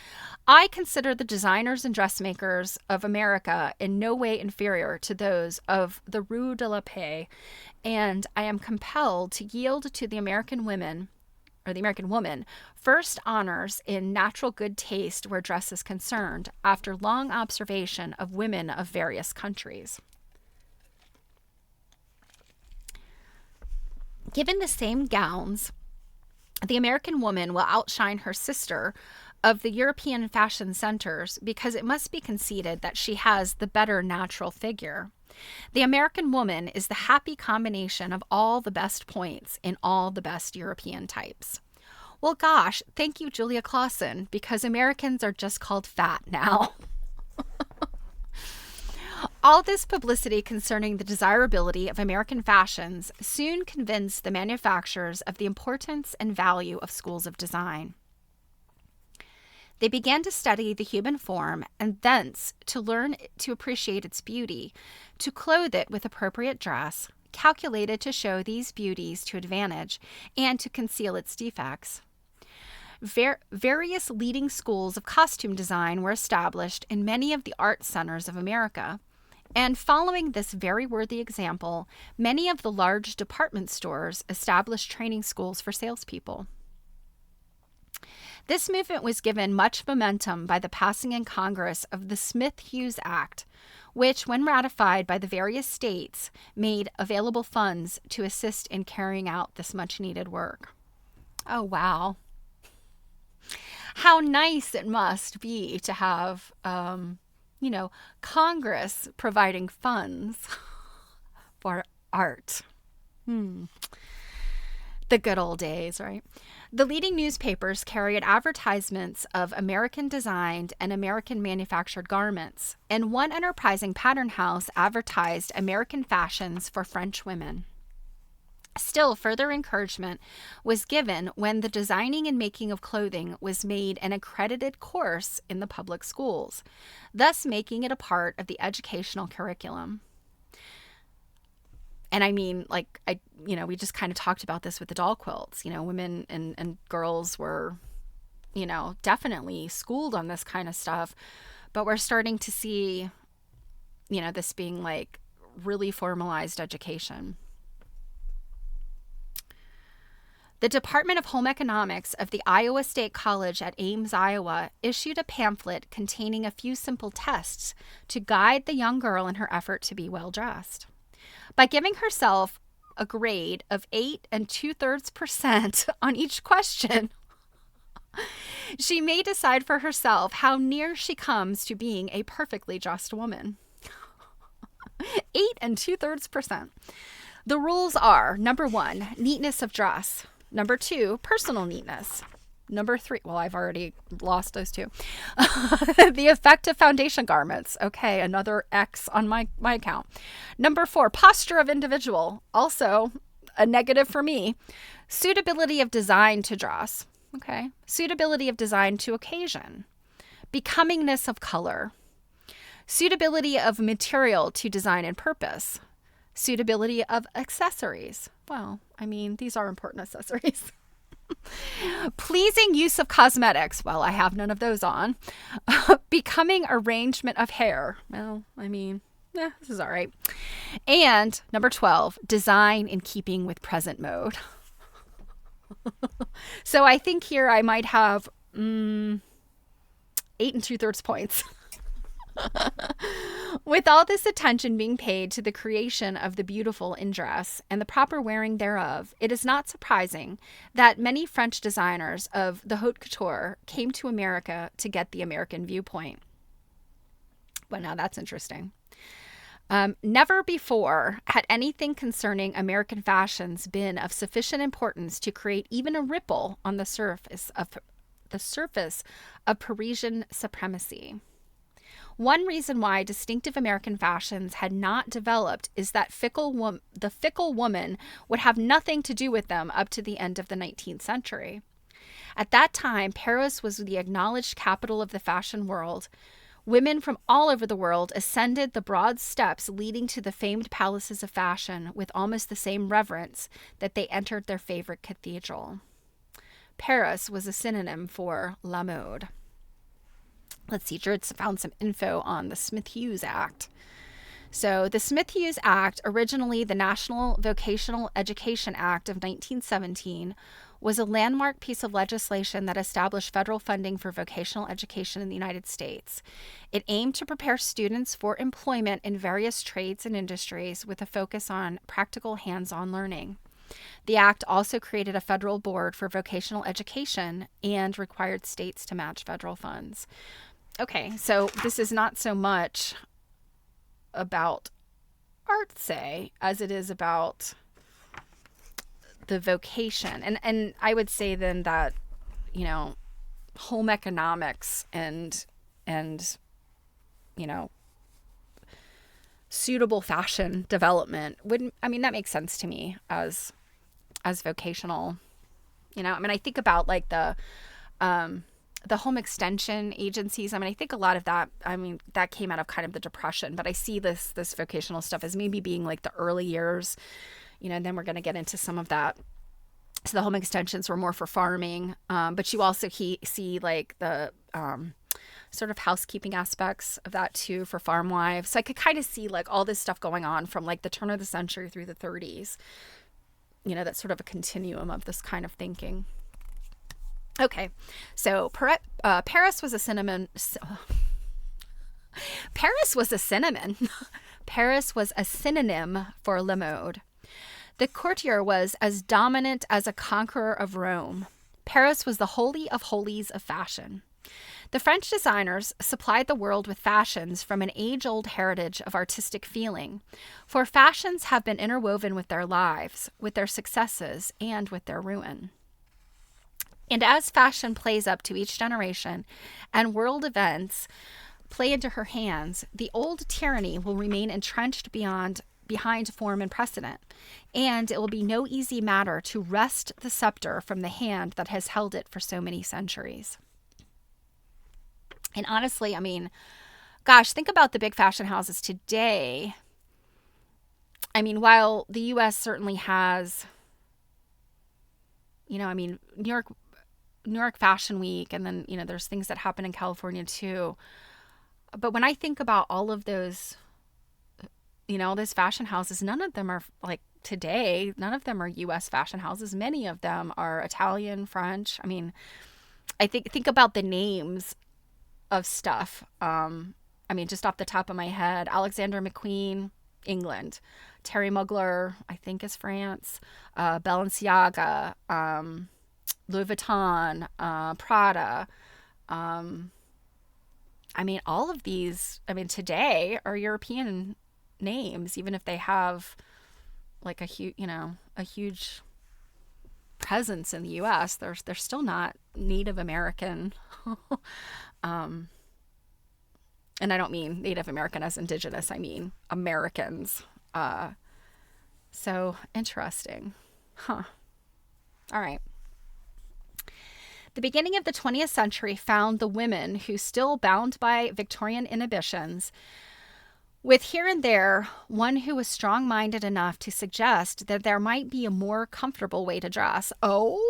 Speaker 3: "I consider the designers and dressmakers of America in no way inferior to those of the Rue de la Paix, and I am compelled to yield to the American women, or the American woman, first honors in natural good taste where dress is concerned, after long observation of women of various countries." Given the same gowns, the American woman will outshine her sister of the European fashion centers because it must be conceded that she has the better natural figure. The American woman is the happy combination of all the best points in all the best European types. Well, gosh, thank you, Julia Clausen, because Americans are just called fat now. All this publicity concerning the desirability of American fashions soon convinced the manufacturers of the importance and value of schools of design. They began to study the human form and thence to learn to appreciate its beauty, to clothe it with appropriate dress, calculated to show these beauties to advantage and to conceal its defects. Various leading schools of costume design were established in many of the art centers of America. And following this very worthy example, many of the large department stores established training schools for salespeople. This movement was given much momentum by the passing in Congress of the Smith-Hughes Act, which, when ratified by the various states, made available funds to assist in carrying out this much-needed work. Oh, wow. How nice it must be to have Congress providing funds for art. The good old days, right? The leading newspapers carried advertisements of American-designed and American-manufactured garments, and one enterprising pattern house advertised American fashions for French women. Still further encouragement was given when the designing and making of clothing was made an accredited course in the public schools, thus making it a part of the educational curriculum. And I mean, we just kind of talked about this with the doll quilts. Women and girls were, definitely schooled on this kind of stuff, but we're starting to see, this being like really formalized education. The Department of Home Economics of the Iowa State College at Ames, Iowa, issued a pamphlet containing a few simple tests to guide the young girl in her effort to be well-dressed. By giving herself a grade of 8 2/3% on each question, she may decide for herself how near she comes to being a perfectly dressed woman. 8 2/3%. The rules are, number 1, neatness of dress. Number 2, personal neatness. Number 3, well, I've already lost those two. The effect of foundation garments. Okay, another X on my account. Number 4, posture of individual. Also a negative for me. Suitability of design to dress. Okay. Suitability of design to occasion. Becomingness of color. Suitability of material to design and purpose. Suitability of accessories. Well, I mean, these are important accessories. Pleasing use of cosmetics. Well, I have none of those on. Becoming arrangement of hair. Well, I mean, this is all right. And number 12, design in keeping with present mode. So I think here I might have 8 2/3 points. With all this attention being paid to the creation of the beautiful in dress and the proper wearing thereof, it is not surprising that many French designers of the haute couture came to America to get the American viewpoint. Well, now that's interesting. Never before had anything concerning American fashions been of sufficient importance to create even a ripple on the surface of Parisian supremacy. One reason why distinctive American fashions had not developed is that the fickle woman would have nothing to do with them up to the end of the 19th century. At that time, Paris was the acknowledged capital of the fashion world. Women from all over the world ascended the broad steps leading to the famed palaces of fashion with almost the same reverence that they entered their favorite cathedral. Paris was a synonym for la mode. Let's see, Jared's found some info on the Smith-Hughes Act. So the Smith-Hughes Act, originally the National Vocational Education Act of 1917, was a landmark piece of legislation that established federal funding for vocational education in the United States. It aimed to prepare students for employment in various trades and industries with a focus on practical hands-on learning. The act also created a federal board for vocational education and required states to match federal funds. Okay, so this is not so much about art, say, as it is about the vocation. And I would say then that, you know, home economics and you know, suitable fashion development wouldn't, I mean, that makes sense to me as vocational. You know, I mean, I think about like the home extension agencies. I mean, I think a lot of that, I mean, that came out of kind of the Depression, but I see this vocational stuff as maybe being like the early years, you know, and then we're going to get into some of that. So the home extensions were more for farming, but you also see like the sort of housekeeping aspects of that too for farm wives. So I could kind of see like all this stuff going on from like the turn of the century through the 30s. You know, that's sort of a continuum of this kind of thinking. Okay, so Paris was a cinnamon. Paris was a cinnamon. Paris was a synonym for la mode. The courtier was as dominant as a conqueror of Rome. Paris was the holy of holies of fashion. The French designers supplied the world with fashions from an age-old heritage of artistic feeling, for fashions have been interwoven with their lives, with their successes, and with their ruin. And as fashion plays up to each generation and world events play into her hands, the old tyranny will remain entrenched behind form and precedent, and it will be no easy matter to wrest the scepter from the hand that has held it for so many centuries. And honestly, I mean, gosh, think about the big fashion houses today. I mean, while the U.S. certainly has, you know, I mean, New York Fashion Week, and then, you know, there's things that happen in California too. But when I think about all of those, you know, those fashion houses, none of them are like today, none of them are U.S. fashion houses. Many of them are Italian, French. I mean, I think about the names of stuff. I mean, just off the top of my head, Alexander McQueen, England. Terry Mugler, I think, is France. Balenciaga, Louis Vuitton, Prada. I mean, all of these, I mean, today are European names, even if they have like a huge presence in the U.S. They're still not Native American. And I don't mean Native American as indigenous, I mean Americans. So interesting. Huh. All right. The beginning of the 20th century found the women who, still bound by Victorian inhibitions, with here and there one who was strong-minded enough to suggest that there might be a more comfortable way to dress. Oh,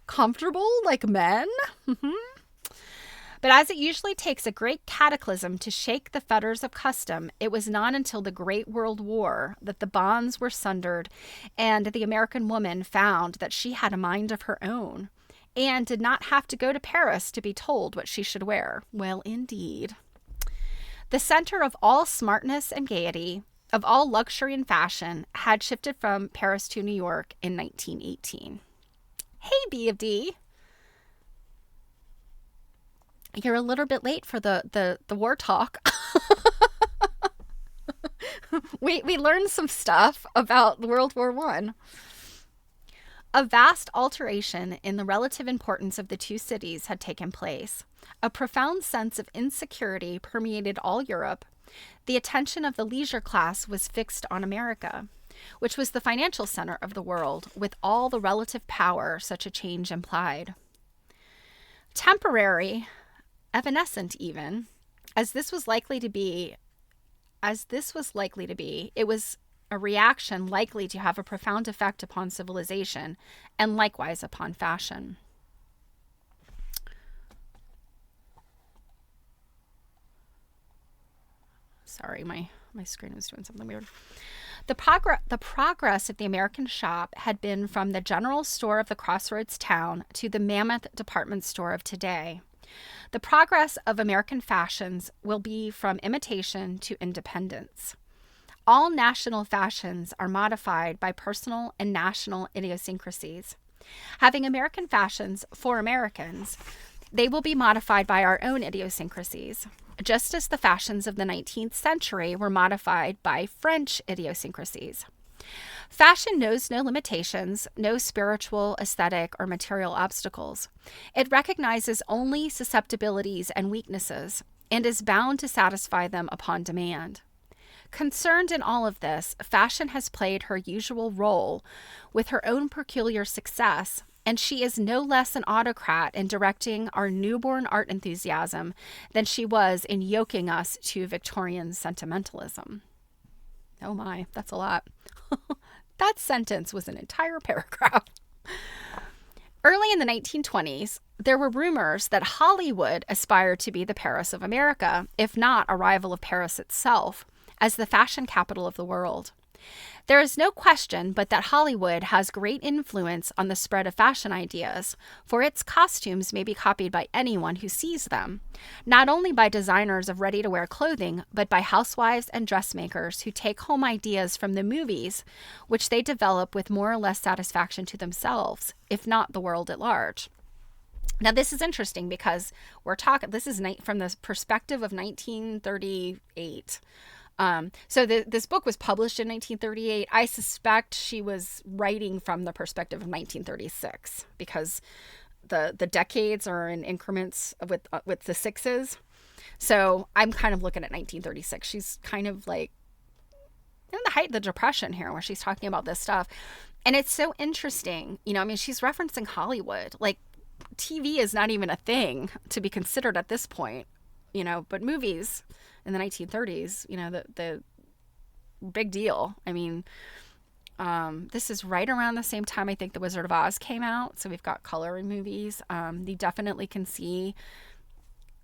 Speaker 3: comfortable like men? But as it usually takes a great cataclysm to shake the fetters of custom, it was not until the Great World War that the bonds were sundered and the American woman found that she had a mind of her own and did not have to go to Paris to be told what she should wear. Well, indeed. The center of all smartness and gaiety, of all luxury and fashion, had shifted from Paris to New York in 1918. Hey, B of D. You're a little bit late for the war talk. we learned some stuff about World War One. A vast alteration in the relative importance of the two cities had taken place. A profound sense of insecurity permeated all Europe. The attention of the leisure class was fixed on America, which was the financial center of the world, with all the relative power such a change implied. Temporary, evanescent even, as this was likely to be, it was a reaction likely to have a profound effect upon civilization and likewise upon fashion. Sorry, my screen was doing something weird. The progress of the American shop had been from the general store of the crossroads town to the mammoth department store of today. The progress of American fashions will be from imitation to independence. All national fashions are modified by personal and national idiosyncrasies. Having American fashions for Americans, they will be modified by our own idiosyncrasies, just as the fashions of the 19th century were modified by French idiosyncrasies. Fashion knows no limitations, no spiritual, aesthetic, or material obstacles. It recognizes only susceptibilities and weaknesses, and is bound to satisfy them upon demand. Concerned in all of this, fashion has played her usual role with her own peculiar success, and she is no less an autocrat in directing our newborn art enthusiasm than she was in yoking us to Victorian sentimentalism. Oh my, that's a lot. That sentence was an entire paragraph. Early in the 1920s, there were rumors that Hollywood aspired to be the Paris of America, if not a rival of Paris itself, as the fashion capital of the world. There is no question but that Hollywood has great influence on the spread of fashion ideas, for its costumes may be copied by anyone who sees them, not only by designers of ready-to-wear clothing, but by housewives and dressmakers who take home ideas from the movies, which they develop with more or less satisfaction to themselves, if not the world at large. Now, this is interesting because this is from the perspective of 1938. This book was published in 1938. I suspect she was writing from the perspective of 1936 because the decades are in increments with the sixes. So I'm kind of looking at 1936. She's kind of like in the height of the Depression here, where she's talking about this stuff. And it's so interesting. She's referencing Hollywood. Like, TV is not even a thing to be considered at this point, but movies in the 1930s, the big deal. This is right around the same time I think The Wizard of Oz came out. So we've got color in movies. You definitely can see,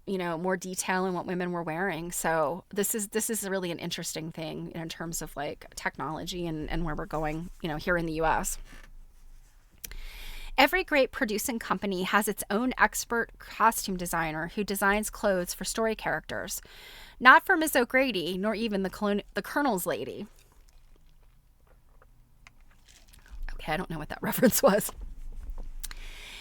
Speaker 3: more detail in what women were wearing. So this is really an interesting thing in terms of like technology and where we're going, here in the US. Every great producing company has its own expert costume designer who designs clothes for story characters. Not for Miss O'Grady, nor even the Colonel's lady. Okay, I don't know what that reference was.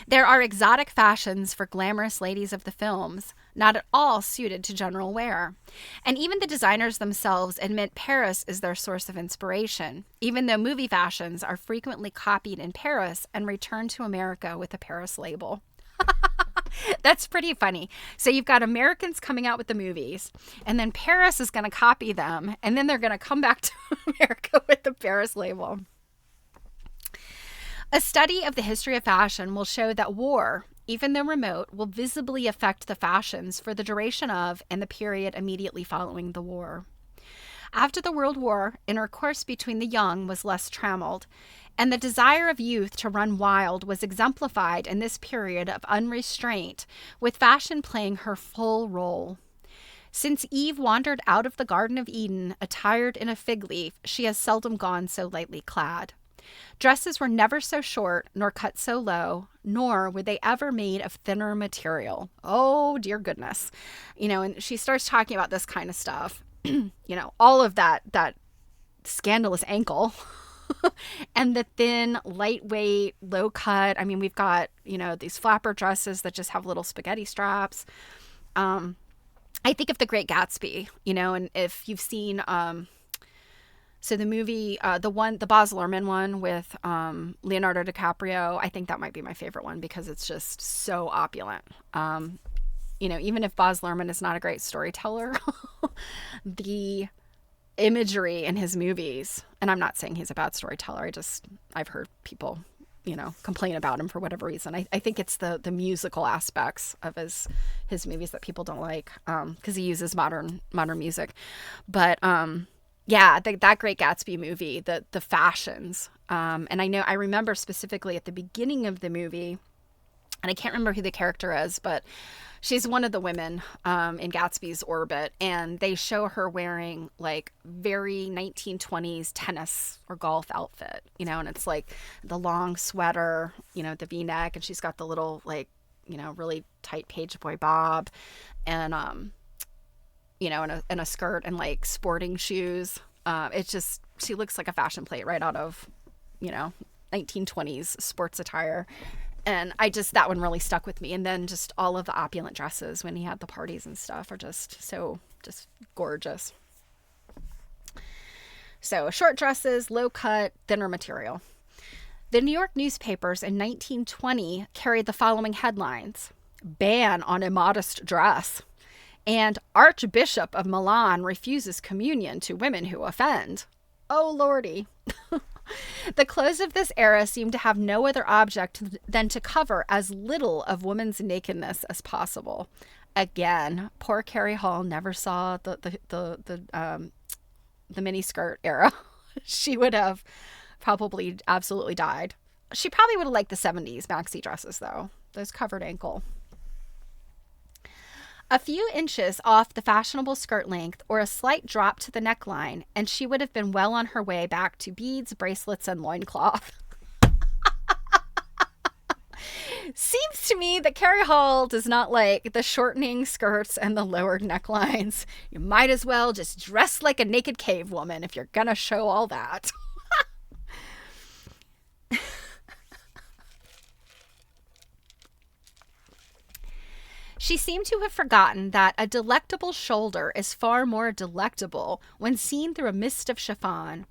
Speaker 3: There are exotic fashions for glamorous ladies of the films, not at all suited to general wear. And even the designers themselves admit Paris is their source of inspiration, even though movie fashions are frequently copied in Paris and returned to America with a Paris label. That's pretty funny. So you've got Americans coming out with the movies, and then Paris is going to copy them, and then they're going to come back to America with the Paris label. A study of the history of fashion will show that war, even though remote, will visibly affect the fashions for the duration of and the period immediately following the war. After the World War, intercourse between the young was less trammeled, and the desire of youth to run wild was exemplified in this period of unrestraint, with fashion playing her full role. Since Eve wandered out of the Garden of Eden attired in a fig leaf, she has seldom gone so lightly clad. Dresses were never so short, nor cut so low, nor were they ever made of thinner material. Oh, dear goodness. And she starts talking about this kind of stuff. All of that scandalous ankle and the thin, lightweight, low cut. We've got, these flapper dresses that just have little spaghetti straps. I think of The Great Gatsby, and if you've seen, So the movie, the Baz Luhrmann one with Leonardo DiCaprio, I think that might be my favorite one because it's just so opulent. Even if Baz Luhrmann is not a great storyteller, the imagery in his movies, and I'm not saying he's a bad storyteller, I've heard people, complain about him for whatever reason. I think it's the musical aspects of his movies that people don't like, because he uses modern music. But yeah, that Great Gatsby movie, the fashions, and I remember specifically at the beginning of the movie, and I can't remember who the character is, but she's one of the women in Gatsby's orbit, and they show her wearing like very 1920s tennis or golf outfit, and it's like the long sweater, the V-neck, and she's got the little like, really tight page boy bob, and and a skirt and like sporting shoes. It's just, she looks like a fashion plate right out of, 1920s sports attire. And that one really stuck with me. And then just all of the opulent dresses when he had the parties and stuff are just gorgeous. So short dresses, low cut, thinner material. The New York newspapers in 1920 carried the following headlines: "Ban on immodest dress," and "Archbishop of Milan refuses communion to women who offend." Oh, Lordy. The clothes of this era seem to have no other object than to cover as little of woman's nakedness as possible. Again, poor Carrie Hall never saw the miniskirt era. She would have probably absolutely died. She probably would have liked the 70s maxi dresses, though. Those covered ankle. A few inches off the fashionable skirt length or a slight drop to the neckline, and she would have been well on her way back to beads, bracelets, and loincloth. Seems to me that Carrie Hall does not like the shortening skirts and the lowered necklines. You might as well just dress like a naked cave woman if you're gonna show all that. She seemed to have forgotten that a delectable shoulder is far more delectable when seen through a mist of chiffon,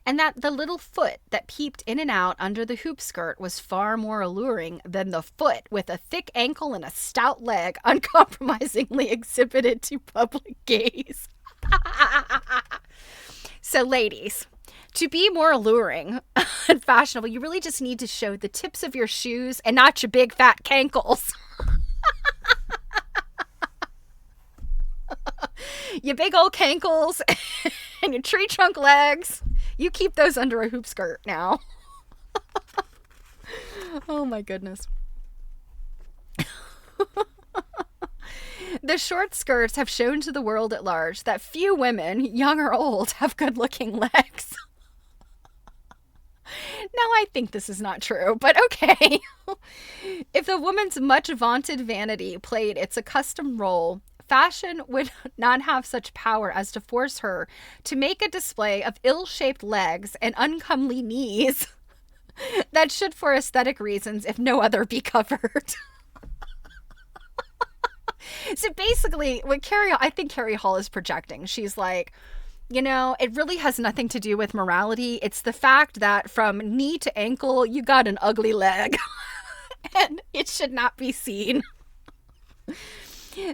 Speaker 3: and that the little foot that peeped in and out under the hoop skirt was far more alluring than the foot with a thick ankle and a stout leg uncompromisingly exhibited to public gaze. So, ladies, to be more alluring and fashionable, you really just need to show the tips of your shoes and not your big fat cankles. Your big old cankles and your tree trunk legs, you keep those under a hoop skirt now. Oh my goodness. The short skirts have shown to the world at large that few women, young or old, have good-looking legs. Now, I think this is not true, but okay. If the woman's much vaunted vanity played its accustomed role, fashion would not have such power as to force her to make a display of ill-shaped legs and uncomely knees that should, for aesthetic reasons, if no other, be covered. So basically, I think Carrie Hall is projecting. She's like, it really has nothing to do with morality. It's the fact that from knee to ankle, you got an ugly leg. And it should not be seen.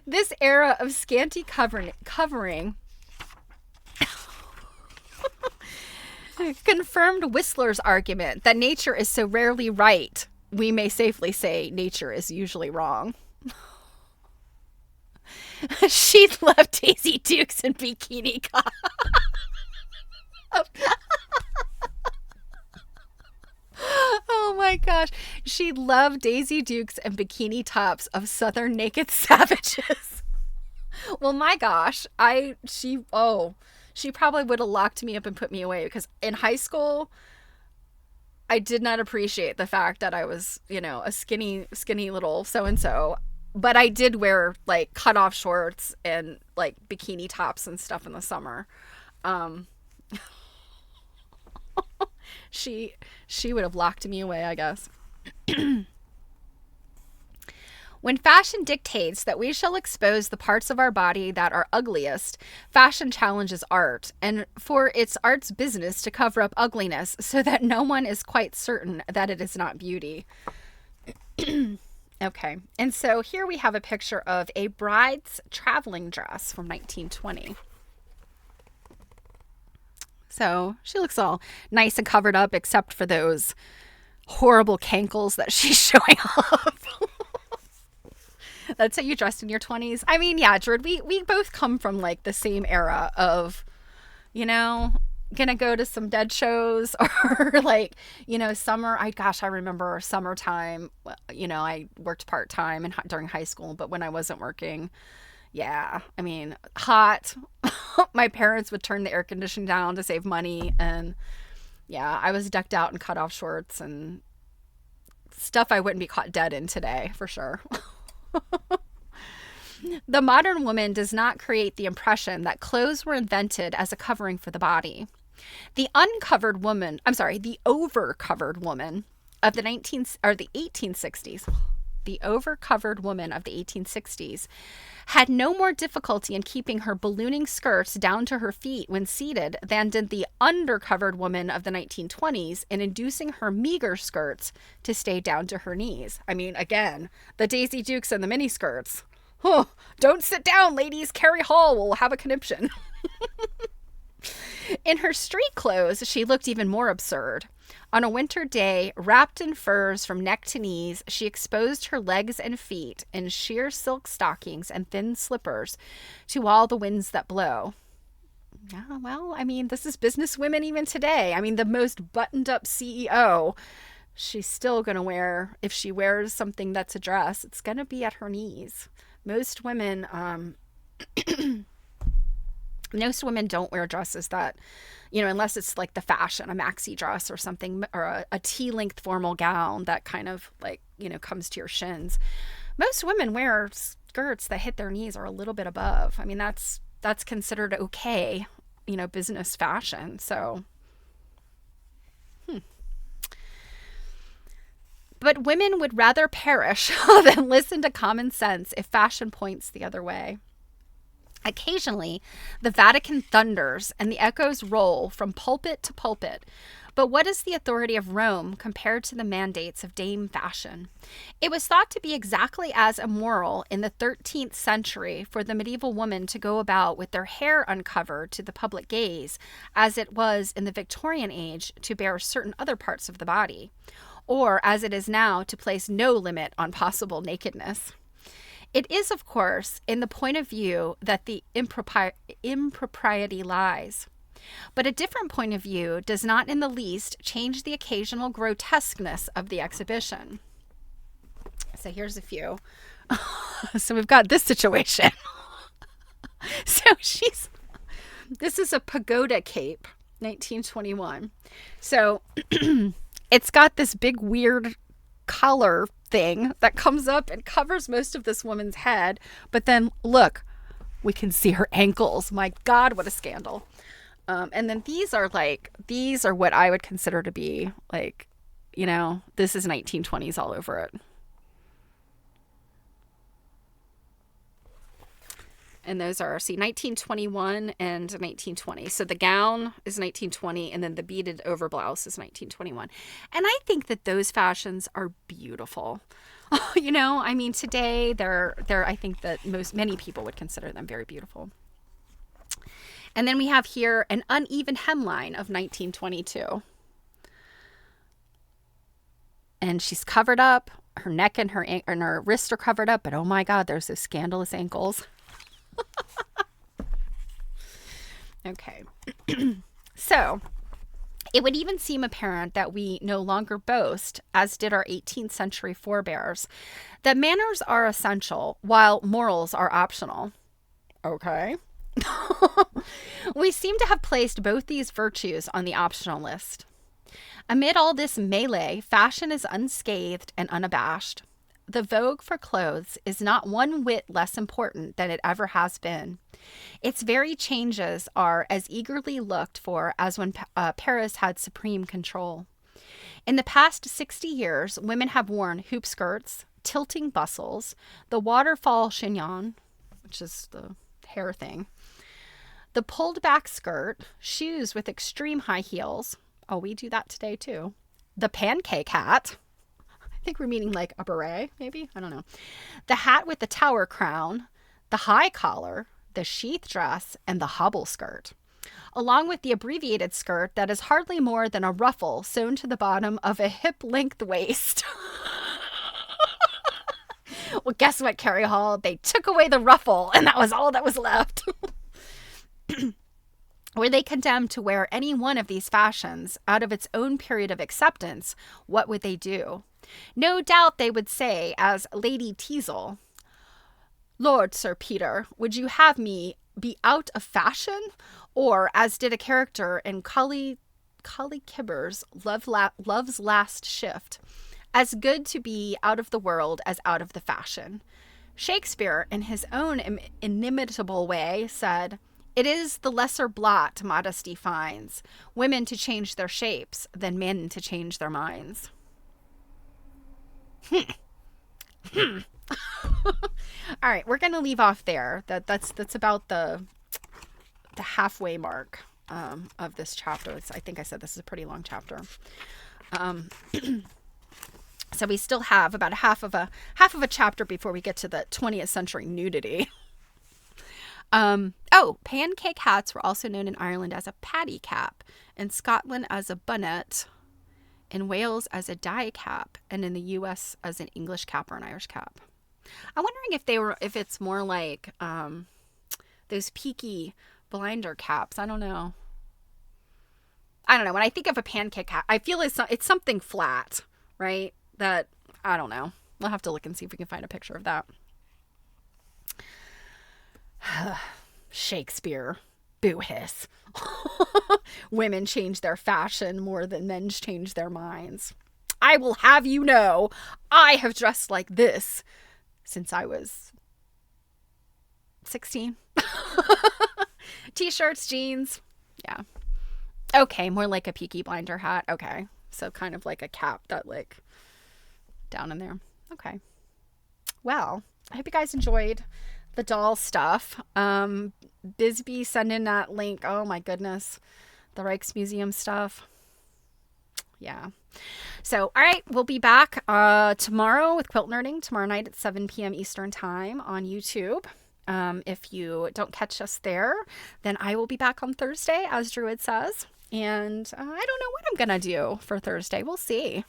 Speaker 3: This era of scanty covering confirmed Whistler's argument that nature is so rarely right, we may safely say nature is usually wrong. She'd love Daisy Dukes and bikini top. Oh my gosh. She loved Daisy Dukes and bikini tops of Southern naked savages. Well, my gosh. She probably would have locked me up and put me away, because in high school, I did not appreciate the fact that I was, a skinny little so-and-so. But I did wear like cutoff shorts and like bikini tops and stuff in the summer. She would have locked me away, I guess. When fashion dictates that we shall expose the parts of our body that are ugliest, fashion challenges art, and for it's art's business to cover up ugliness so that no one is quite certain that it is not beauty. Okay, and so here we have a picture of a bride's traveling dress from 1920. So she looks all nice and covered up except for those horrible cankles that she's showing off. That's how you dressed in your 20s. I mean, yeah, Jared, we both come from like the same era of, you know, gonna go to some dead shows or like, you know, summer. I remember summertime. You know, I worked part-time during high school, but when I wasn't working, yeah, I mean, hot. My parents would turn the air conditioning down to save money, and yeah, I was decked out in cutoff shorts and stuff I wouldn't be caught dead in today, for sure. The modern woman does not create the impression that clothes were invented as a covering for the body. The overcovered woman of the 1860s, the overcovered woman of the 1860s had no more difficulty in keeping her ballooning skirts down to her feet when seated than did the undercovered woman of the 1920s in inducing her meager skirts to stay down to her knees. I mean, again, the Daisy Dukes and the mini skirts. Oh, don't sit down, ladies. Carrie Hall will have a conniption. In her street clothes, she looked even more absurd. On a winter day, wrapped in furs from neck to knees, she exposed her legs and feet in sheer silk stockings and thin slippers to all the winds that blow. Yeah, well, I mean, this is business women even today. I mean, the most buttoned up CEO, she's still going to wear, if she wears something that's a dress, it's going to be at her knees. Most women don't wear dresses that, you know, unless it's like the fashion, a maxi dress or something, or a T-length formal gown that kind of like, you know, comes to your shins. Most women wear skirts that hit their knees or a little bit above. I mean, that's considered okay, you know, business fashion. So, But women would rather perish than listen to common sense if fashion points the other way. Occasionally, the Vatican thunders and the echoes roll from pulpit to pulpit. But what is the authority of Rome compared to the mandates of Dame Fashion? It was thought to be exactly as immoral in the 13th century for the medieval woman to go about with their hair uncovered to the public gaze as it was in the Victorian age to bare certain other parts of the body, or as it is now to place no limit on possible nakedness. It is, of course, in the point of view that the impropriety lies. But a different point of view does not in the least change the occasional grotesqueness of the exhibition. So here's a few. So we've got this situation. This is a pagoda cape, 1921. So it's got this big weird collar thing that comes up and covers most of this woman's head. But then look, we can see her ankles. My God, what a scandal. And then these are what I would consider to be like, you know, this is 1920s all over it. And those are, 1921 and 1920. So the gown is 1920, and then the beaded overblouse is 1921. And I think that those fashions are beautiful. You know, I mean, today I think that many people would consider them very beautiful. And then we have here an uneven hemline of 1922. And she's covered up. Her neck and her wrists are covered up. But oh my God, there's those scandalous ankles. Okay. So it would even seem apparent that we no longer boast, as did our 18th century forebears, that manners are essential while morals are optional. Okay. We seem to have placed both these virtues on the optional list. Amid all this melee, fashion is unscathed and unabashed. The vogue for clothes is not one whit less important than it ever has been. Its very changes are as eagerly looked for as when Paris had supreme control. In the past 60 years, women have worn hoop skirts, tilting bustles, the waterfall chignon, which is the hair thing, the pulled back skirt, shoes with extreme high heels. Oh, we do that today too. The pancake hat. I think we're meaning like a beret, maybe? I don't know. The hat with the tower crown, the high collar, the sheath dress, and the hobble skirt, along with the abbreviated skirt that is hardly more than a ruffle sewn to the bottom of a hip-length waist. Well, guess what, Carrie Hall? They took away the ruffle, and that was all that was left. Were they condemned to wear any one of these fashions out of its own period of acceptance, what would they do? No doubt they would say, as Lady Teazle, "Lord Sir Peter, would you have me be out of fashion?" Or, as did a character in Collie Kibber's Love's Last Shift, "as good to be out of the world as out of the fashion." Shakespeare, in his own inimitable way, said, "It is the lesser blot modesty finds, women to change their shapes than men to change their minds." All right, we're going to leave off there. That's about the halfway mark of this chapter. I think I said this is a pretty long chapter. So we still have about half of a chapter before we get to the 20th century nudity. Pancake hats were also known in Ireland as a paddy cap, in Scotland as a bonnet, in Wales as a dye cap, and in the US as an English cap or an Irish cap. I'm wondering if it's more like those peaky blinder caps. I don't know. When I think of a pancake hat, I feel it's something flat, right? That, I don't know. We'll have to look and see if we can find a picture of that. Shakespeare. Boo hiss. Women change their fashion more than men change their minds. I will have you know, I have dressed like this since I was 16. T-shirts, jeans. Yeah. Okay, more like a Peaky Blinder hat. Okay. So kind of like a cap that like down in there. Okay. Well, I hope you guys enjoyed the doll stuff. Bisbee, send in that link. Oh my goodness. The Rijksmuseum stuff. Yeah. So, all right, we'll be back tomorrow with Quilt Nerding, tomorrow night at 7 p.m. Eastern Time on YouTube. If you don't catch us there, then I will be back on Thursday, as Druid says. And I don't know what I'm going to do for Thursday. We'll see.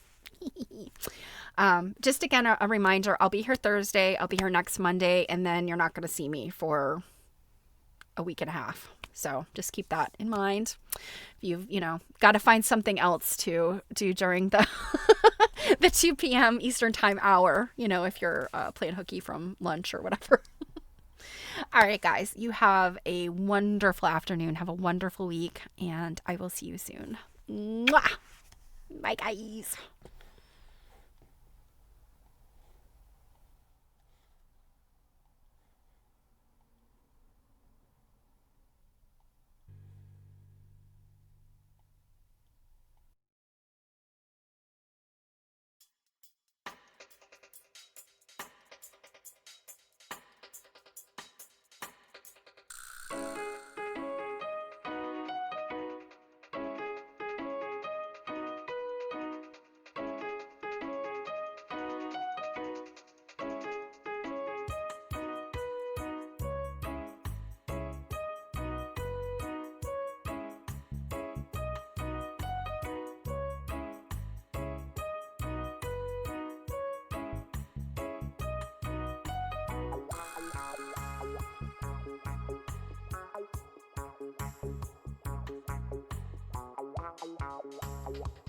Speaker 3: Just again, a reminder, I'll be here Thursday. I'll be here next Monday. And then you're not going to see me for a week and a half. So just keep that in mind. You've, got to find something else to do during the the 2 p.m. Eastern Time hour, if you're playing hooky from lunch or whatever. All right, guys, you have a wonderful afternoon. Have a wonderful week, and I will see you soon. Mwah! Bye, guys. Wow.